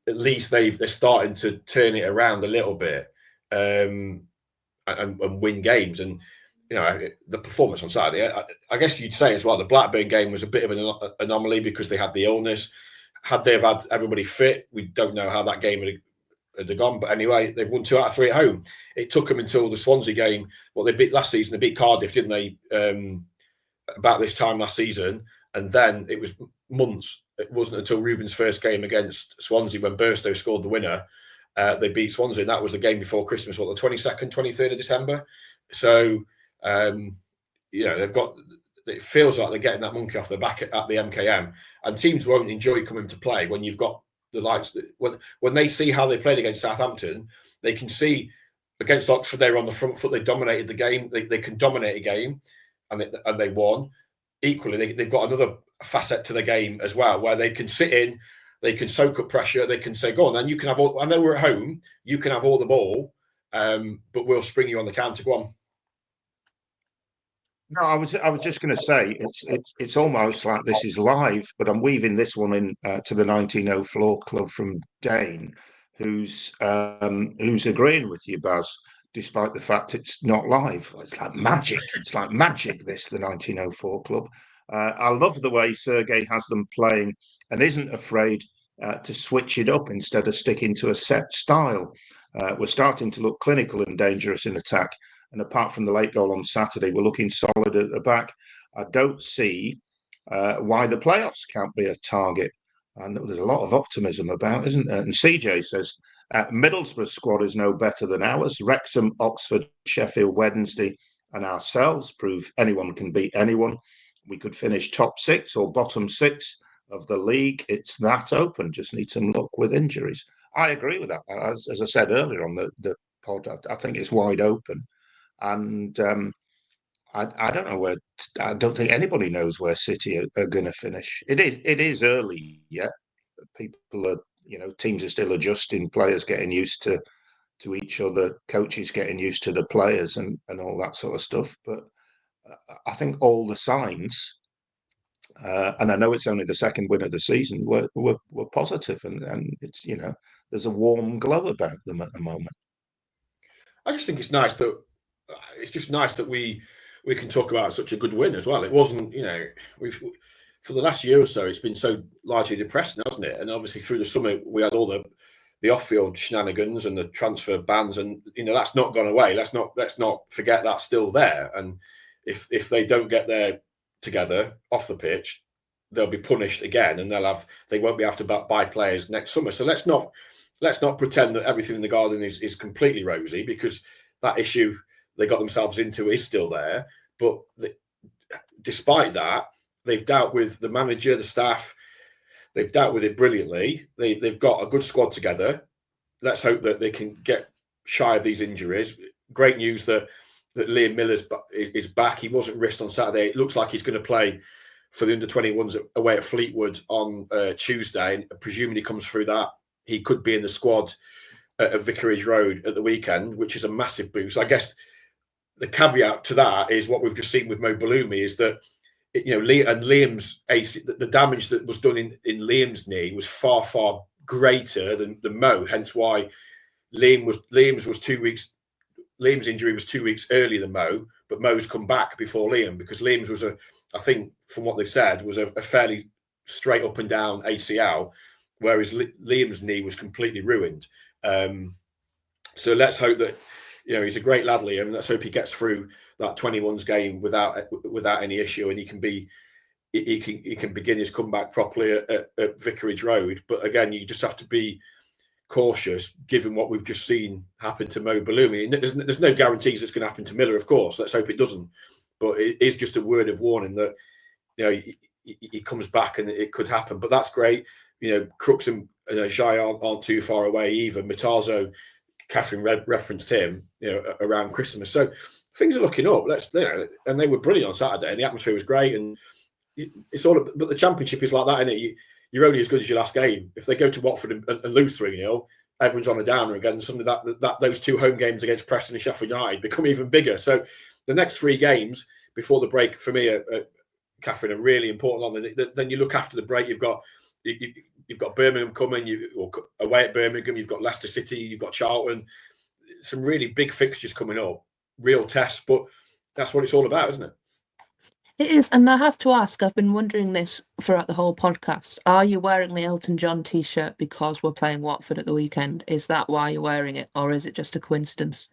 [SPEAKER 1] at least they're starting to turn it around a little bit and win games. And the performance on Saturday, I guess you'd say as well, the Blackburn game was a bit of an anomaly because they had the illness. Had they have had everybody fit, we don't know how that game had gone. But anyway, they've won 2 out of 3 at home. It took them until the Swansea game. Well, they beat last season. They beat Cardiff, didn't they? About this time last season, and then it was months. It wasn't until Ruben's first game against Swansea when Burstow scored the winner. They beat Swansea, and that was the game before Christmas. What, the 22nd, 23rd of December? So they've got. It feels like they're getting that monkey off the back at the MKM, and teams won't enjoy coming to play when you've got the likes. When they see how they played against Southampton, they can see against Oxford they were on the front foot. They dominated the game. They can dominate a game, and they won. Equally, they've got another facet to the game as well, where they can sit in, they can soak up pressure, they can say, "Go on, then you can have all." I know we're at home, you can have all the ball, but we'll spring you on the counter. Go on.
[SPEAKER 3] No, I was just going to say it's almost like this is live, but I'm weaving this one in to the 1904 Club from Dane, who's agreeing with you, Baz, despite the fact it's not live. It's like magic. It's like magic. The 1904 Club. I love the way Sergei has them playing and isn't afraid to switch it up instead of sticking to a set style. We're starting to look clinical and dangerous in attack. And apart from the late goal on Saturday, we're looking solid at the back. I don't see why the playoffs can't be a target. And there's a lot of optimism about, isn't there? And CJ says, Middlesbrough's squad is no better than ours. Wrexham, Oxford, Sheffield Wednesday and ourselves prove anyone can beat anyone. We could finish top 6 or bottom 6 of the league. It's that open. Just need some luck with injuries. I agree with that. As I said earlier on the pod, I think it's wide open, and I don't know where. I don't think anybody knows where City are going to finish. It is early yet. People are, teams are still adjusting. Players getting used to each other. Coaches getting used to the players and all that sort of stuff. But I think all the signs, and I know it's only the second win of the season, were positive, and it's there's a warm glow about them at the moment.
[SPEAKER 1] I just think it's nice that we can talk about such a good win as well. It wasn't, we've for the last year or so, it's been so largely depressing, hasn't it? And obviously through the summer we had all the off-field shenanigans and the transfer bans, and that's not gone away. Let's not forget that's still there. And if they don't get their together off the pitch, they'll be punished again, and they won't be able to buy players next summer. So let's not pretend that everything in the garden is completely rosy, because that issue they got themselves into is still there. But despite that, they've dealt with the manager, the staff. They've dealt with it brilliantly. They've got a good squad together. Let's hope that they can get shy of these injuries. Great news that Liam Miller is back. He wasn't risked on Saturday. It looks like he's going to play for the under-21s away at Fleetwood on Tuesday. And presuming he comes through that, he could be in the squad at Vicarage Road at the weekend, which is a massive boost. I guess the caveat to that is what we've just seen with Mo Belloumi is that, Liam's the damage that was done in Liam's knee was far, far greater than Mo. Hence why Liam's was 2 weeks. Liam's injury was 2 weeks earlier than Mo, but Mo's come back before Liam, because Liam's was I think from what they've said, was a fairly straight up and down ACL, whereas Liam's knee was completely ruined. So let's hope that he's a great lad, Liam. Let's hope he gets through that 21s game without any issue, and he can begin his comeback properly at Vicarage Road. But again, you just have to be cautious given what we've just seen happen to Mo Belloumi. There's no guarantees it's going to happen to Miller, of course. Let's hope it doesn't. But it is just a word of warning that he comes back and it could happen. But that's great. Crooks and Jai aren't too far away either. Matazo, Catherine referenced him, around Christmas. So things are looking up. And they were brilliant on Saturday, and the atmosphere was great. And it's all. But the Championship is like that, isn't it? You're only as good as your last game. If they go to Watford and lose 3-0, everyone's on a downer again. And suddenly that those two home games against Preston and Sheffield United become even bigger. So the next 3 games before the break for me, Catherine, are really important. Then you look after the break. You've got Birmingham coming. Away at Birmingham, you've got Leicester City, you've got Charlton. Some really big fixtures coming up, real tests. But that's what it's all about, isn't it?
[SPEAKER 2] It is, and I have to ask, I've been wondering this throughout the whole podcast. Are you wearing the Elton John t-shirt because we're playing Watford at the weekend? Is that why you're wearing it, or is it just a coincidence?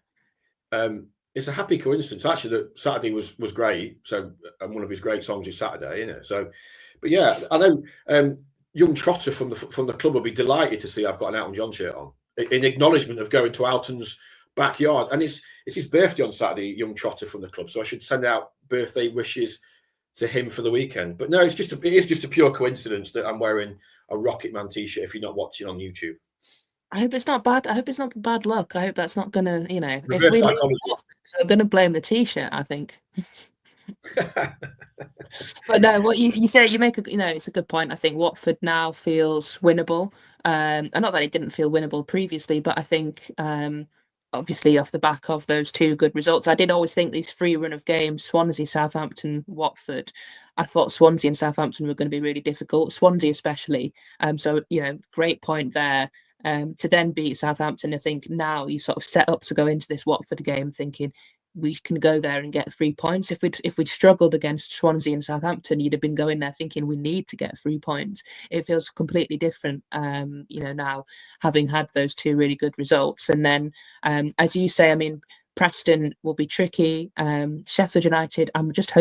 [SPEAKER 1] It's a happy coincidence. Actually, that Saturday was great. So, and one of his great songs is Saturday, isn't it? So, but yeah, I know young Trotter from the club will be delighted to see I've got an Elton John shirt on in acknowledgement of going to Elton's backyard. And it's his birthday on Saturday, young Trotter from the club. So I should send out birthday wishes to him for the weekend. But no, it is just a pure coincidence that I'm wearing a Rocket Man t-shirt if you're not watching on YouTube.
[SPEAKER 2] I hope it's not bad. I hope it's not bad luck. I hope that's not gonna,
[SPEAKER 1] Reverse psychology.
[SPEAKER 2] I'm gonna blame the t-shirt, I think. But no, what you say, you make it's a good point. I think Watford now feels winnable. And not that it didn't feel winnable previously, but I think obviously off the back of those 2 good results, I did always think these 3 run of games, Swansea, Southampton, Watford, I thought Swansea and Southampton were going to be really difficult, Swansea especially. So great point there. To then beat Southampton, I think now you sort of set up to go into this Watford game thinking we can go there and get 3 points. If we'd struggled against Swansea and Southampton, you'd have been going there thinking we need to get 3 points. It feels completely different, now having had those 2 really good results. And then, as you say, I mean, Preston will be tricky. Sheffield United, I'm actually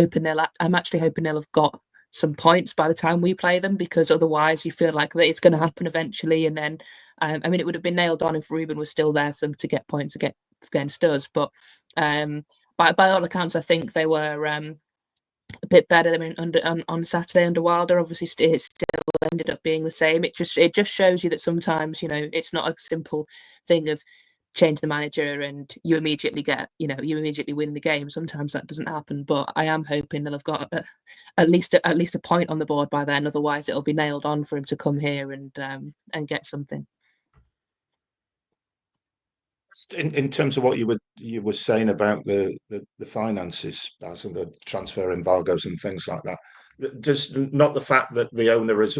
[SPEAKER 2] hoping they'll have got some points by the time we play them, because otherwise you feel like that it's going to happen eventually. And then, it would have been nailed on if Ruben was still there for them to get points against us. But by all accounts, I think they were a bit better than on Saturday under Wilder. Obviously, it still ended up being the same. It just shows you that sometimes, it's not a simple thing of change the manager and you immediately win the game. Sometimes that doesn't happen, but I am hoping they'll have got at least a point on the board by then. Otherwise, it'll be nailed on for him to come here and get something.
[SPEAKER 3] In terms of what you were saying about the finances, as in the transfer embargoes and things like that, just not the fact that the owner has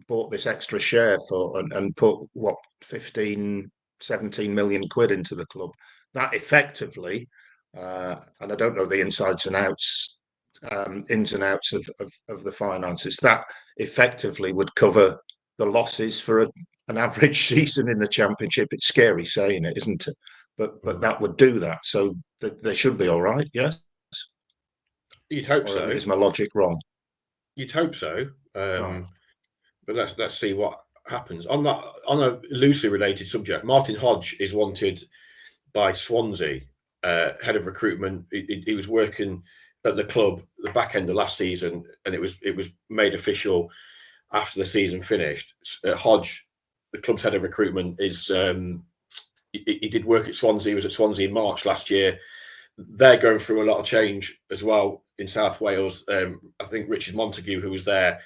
[SPEAKER 3] bought this extra share and put what 15, 17 million quid into the club, that effectively, and I don't know the ins and outs of the finances, that effectively would cover the losses for an average season in the Championship. It's scary saying it, isn't it? But that would do that. So they should be all right, yes?
[SPEAKER 1] You'd hope
[SPEAKER 3] or
[SPEAKER 1] so.
[SPEAKER 3] Is my logic wrong?
[SPEAKER 1] You'd hope so.
[SPEAKER 3] Right.
[SPEAKER 1] But let's see what happens. On a loosely related subject, Martin Hodge is wanted by Swansea, head of recruitment. He was working at the club the back end of last season, and it was made official after the season finished. Hodge, the club's head of recruitment, is he did work at Swansea. He was at Swansea in March last year. They're going through a lot of change as well in South Wales. I think Richard Montague, who was there,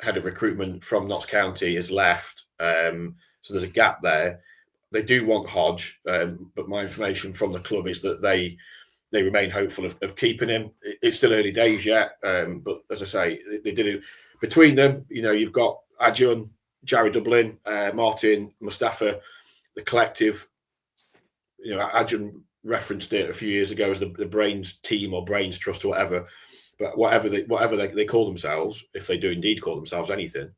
[SPEAKER 1] head of recruitment from Notts County, has left. So there's a gap there. They do want Hodge, but my information from the club is that they remain hopeful of keeping him. It's still early days yet, but as I say, they did it between them. You've got Adjun, Jerry Dublin, Martin, Mustafa, the collective. Adjun referenced it a few years ago as the Brains team or Brains Trust or whatever. But whatever they call themselves, if they do indeed call themselves anything,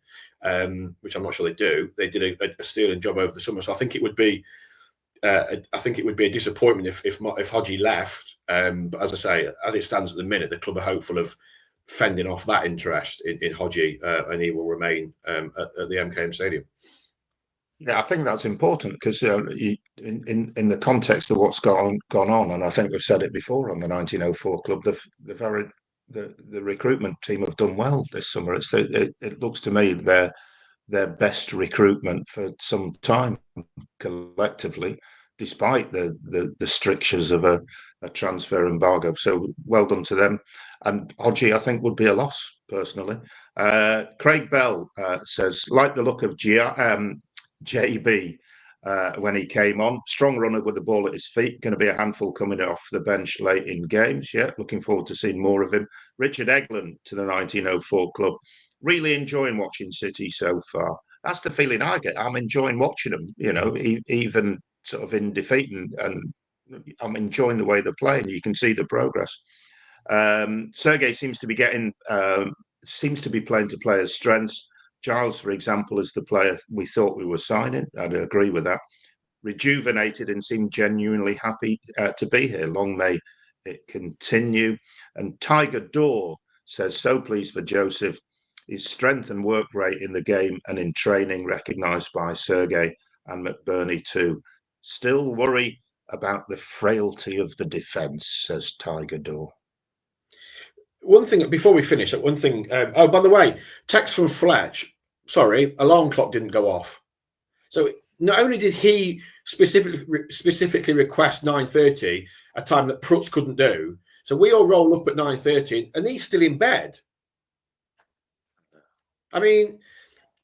[SPEAKER 1] which I'm not sure they do, they did a sterling job over the summer. So I think it would be a disappointment if Hodgie left. But as I say, as it stands at the minute, the club are hopeful of fending off that interest in Hodgie, and he will remain at the MKM Stadium.
[SPEAKER 3] Yeah, I think that's important because in the context of what's gone on, and I think we've said it before on the 1904 Club, the recruitment team have done well this summer. It looks to me their best recruitment for some time collectively, despite the strictures of a transfer embargo. So well done to them. And Hodgie, I think, would be a loss personally. Craig Bell says, like the look of JB when he came on. Strong runner with the ball at his feet. Going to be a handful coming off the bench late in games. Yeah, looking forward to seeing more of him. Richard Egland to the 1904 Club. Really enjoying watching City so far. That's the feeling I get. I'm enjoying watching them, even sort of in defeat, and I'm enjoying the way they're playing. You can see the progress. Sergei seems to be playing to players' strengths. Giles, for example, is the player we thought we were signing. I'd agree with that. Rejuvenated and seemed genuinely happy to be here. Long may it continue. And Tiger Door says, so pleased for Joseph. His strength and work rate in the game and in training recognised by Sergei and McBurney too. Still worry about the frailty of the defence, says Tiger Door.
[SPEAKER 1] One thing before we finish, by the way, text from Fletch. Sorry, alarm clock didn't go off. So not only did he specifically request 9:30, a time that Prutz couldn't do, so we all roll up at 9:30, and he's still in bed. I mean,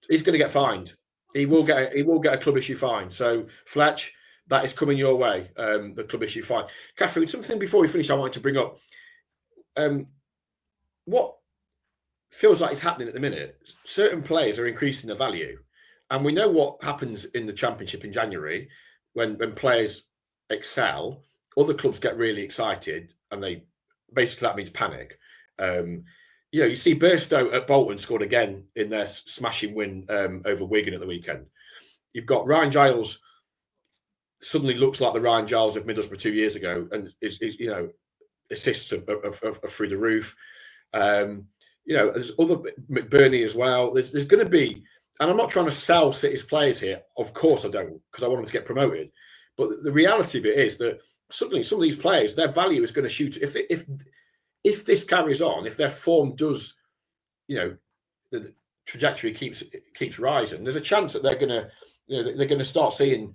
[SPEAKER 1] he's going to get fined. He will get a club issue fine. So Fletch, that is coming your way. The club issue fine. Catherine, something before we finish, I wanted to bring up. What feels like is happening at the minute, certain players are increasing their value. And we know what happens in the Championship in January when players excel, other clubs get really excited, and that means panic. You see Burstow at Bolton scored again in their smashing win over Wigan at the weekend. You've got Ryan Giles suddenly looks like the Ryan Giles of Middlesbrough 2 years ago, and is assists are through the roof. There's other McBurney as well. There's going to be, and I'm not trying to sell City's players here. Of course I don't, because I want them to get promoted. But the reality of it is that suddenly some of these players, their value is going to shoot. If if this carries on, if their form does, the trajectory keeps rising, there's a chance that they're going to start seeing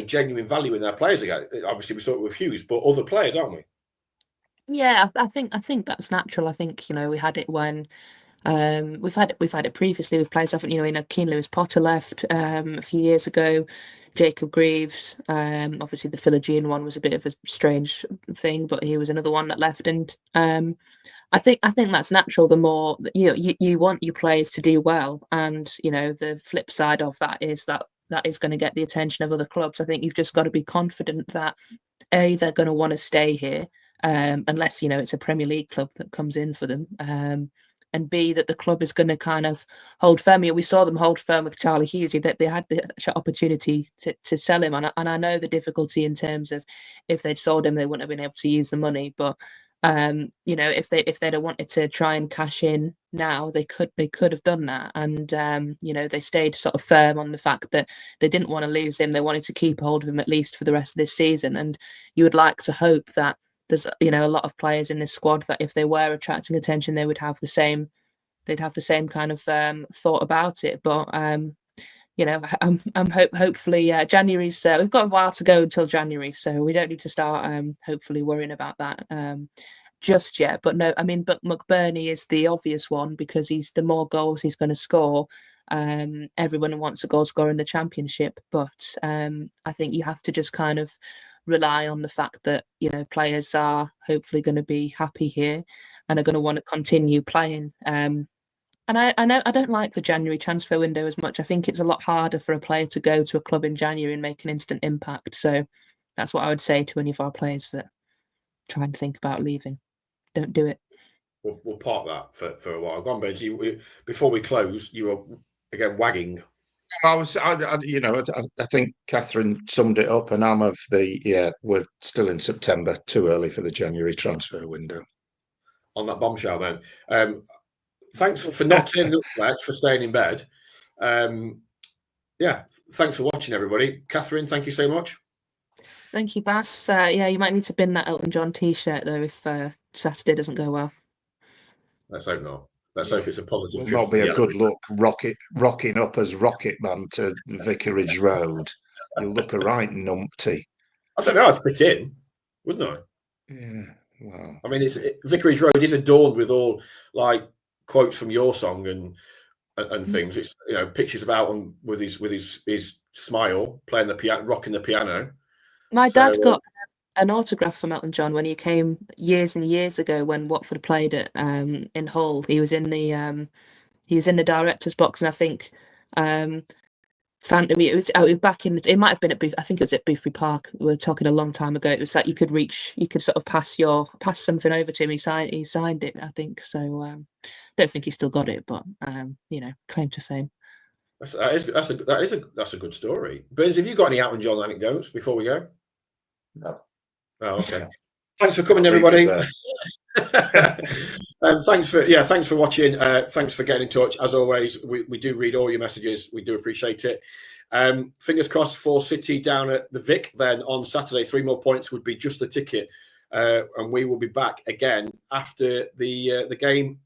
[SPEAKER 1] genuine value in their players again. Obviously, we saw it with Hughes, but other players, aren't we?
[SPEAKER 2] Yeah, I think that's natural. I think we had it when we've had it previously with players. Haven't Keane Lewis Potter left a few years ago. Jacob Greaves, obviously the Philogene one was a bit of a strange thing, but he was another one that left. And I think that's natural. The more you want your players to do well, and the flip side of that is that is going to get the attention of other clubs. I think you've just got to be confident that A, they're going to want to stay here, unless it's a Premier League club that comes in for them. And B, that the club is going to kind of hold firm. We saw them hold firm with Charlie Hughes, that they had the opportunity to sell him. And I know the difficulty in terms of if they'd sold him, they wouldn't have been able to use the money. But, if they'd have wanted to try and cash in now, they could have done that. And, they stayed sort of firm on the fact that they didn't want to lose him. They wanted to keep hold of him at least for the rest of this season. And you would like to hope that there's a lot of players in this squad that if they were attracting attention, they would have the same kind of thought about it. But hopefully January's we've got a while to go until January, so we don't need to start hopefully worrying about that just yet. But no, but McBurney is the obvious one because he's the more goals he's going to score. Everyone wants a goal scorer in the Championship, but I think you have to just kind of rely on the fact that players are hopefully going to be happy here and are going to want to continue playing. And I know I don't like the January transfer window as much. I think it's a lot harder for a player to go to a club in January and make an instant impact. So that's what I would say to any of our players that try and think about leaving. Don't do it.
[SPEAKER 1] We'll park that for a while. Go on, Benji. Before we close, you were again wagging.
[SPEAKER 3] I think Catherine summed it up, and I'm of we're still in September, too early for the January transfer window.
[SPEAKER 1] On that bombshell, then. Thanks for not turning up, Lex, for staying in bed. Thanks for watching, everybody. Catherine, thank you so much.
[SPEAKER 2] Thank you, Bas. You might need to bin that Elton John T-shirt though if Saturday doesn't go well.
[SPEAKER 1] Let's hope not. Let's hope it's a positive.
[SPEAKER 3] Will not be a good look. Rocking up as Rocket Man to Vicarage Road. You'll look a right numpty.
[SPEAKER 1] I don't know. I'd fit in, wouldn't I?
[SPEAKER 3] Yeah. Well,
[SPEAKER 1] Vicarage Road is adorned with all like quotes from your song and things. It's pictures of Alton with his smile, playing the piano, rocking the piano.
[SPEAKER 2] My dad got an autograph from Elton John when he came years and years ago when Watford played at in Hull. He was in the director's box, and I think it was back in. It might have been at I think it was at Boothby Park. We're talking a long time ago. It was like you could sort of pass something over to him. He signed it, I think. So don't think he still got it, but claim to fame.
[SPEAKER 1] That's a good story. Burns, have you got any Elton John anecdotes before we go?
[SPEAKER 3] No.
[SPEAKER 1] Oh, okay. Thanks for coming, everybody. Thanks for watching. Thanks for getting in touch. As always, we do read all your messages. We do appreciate it. Fingers crossed for City down at the Vic. Then on Saturday, 3 more points would be just the ticket, and we will be back again after the game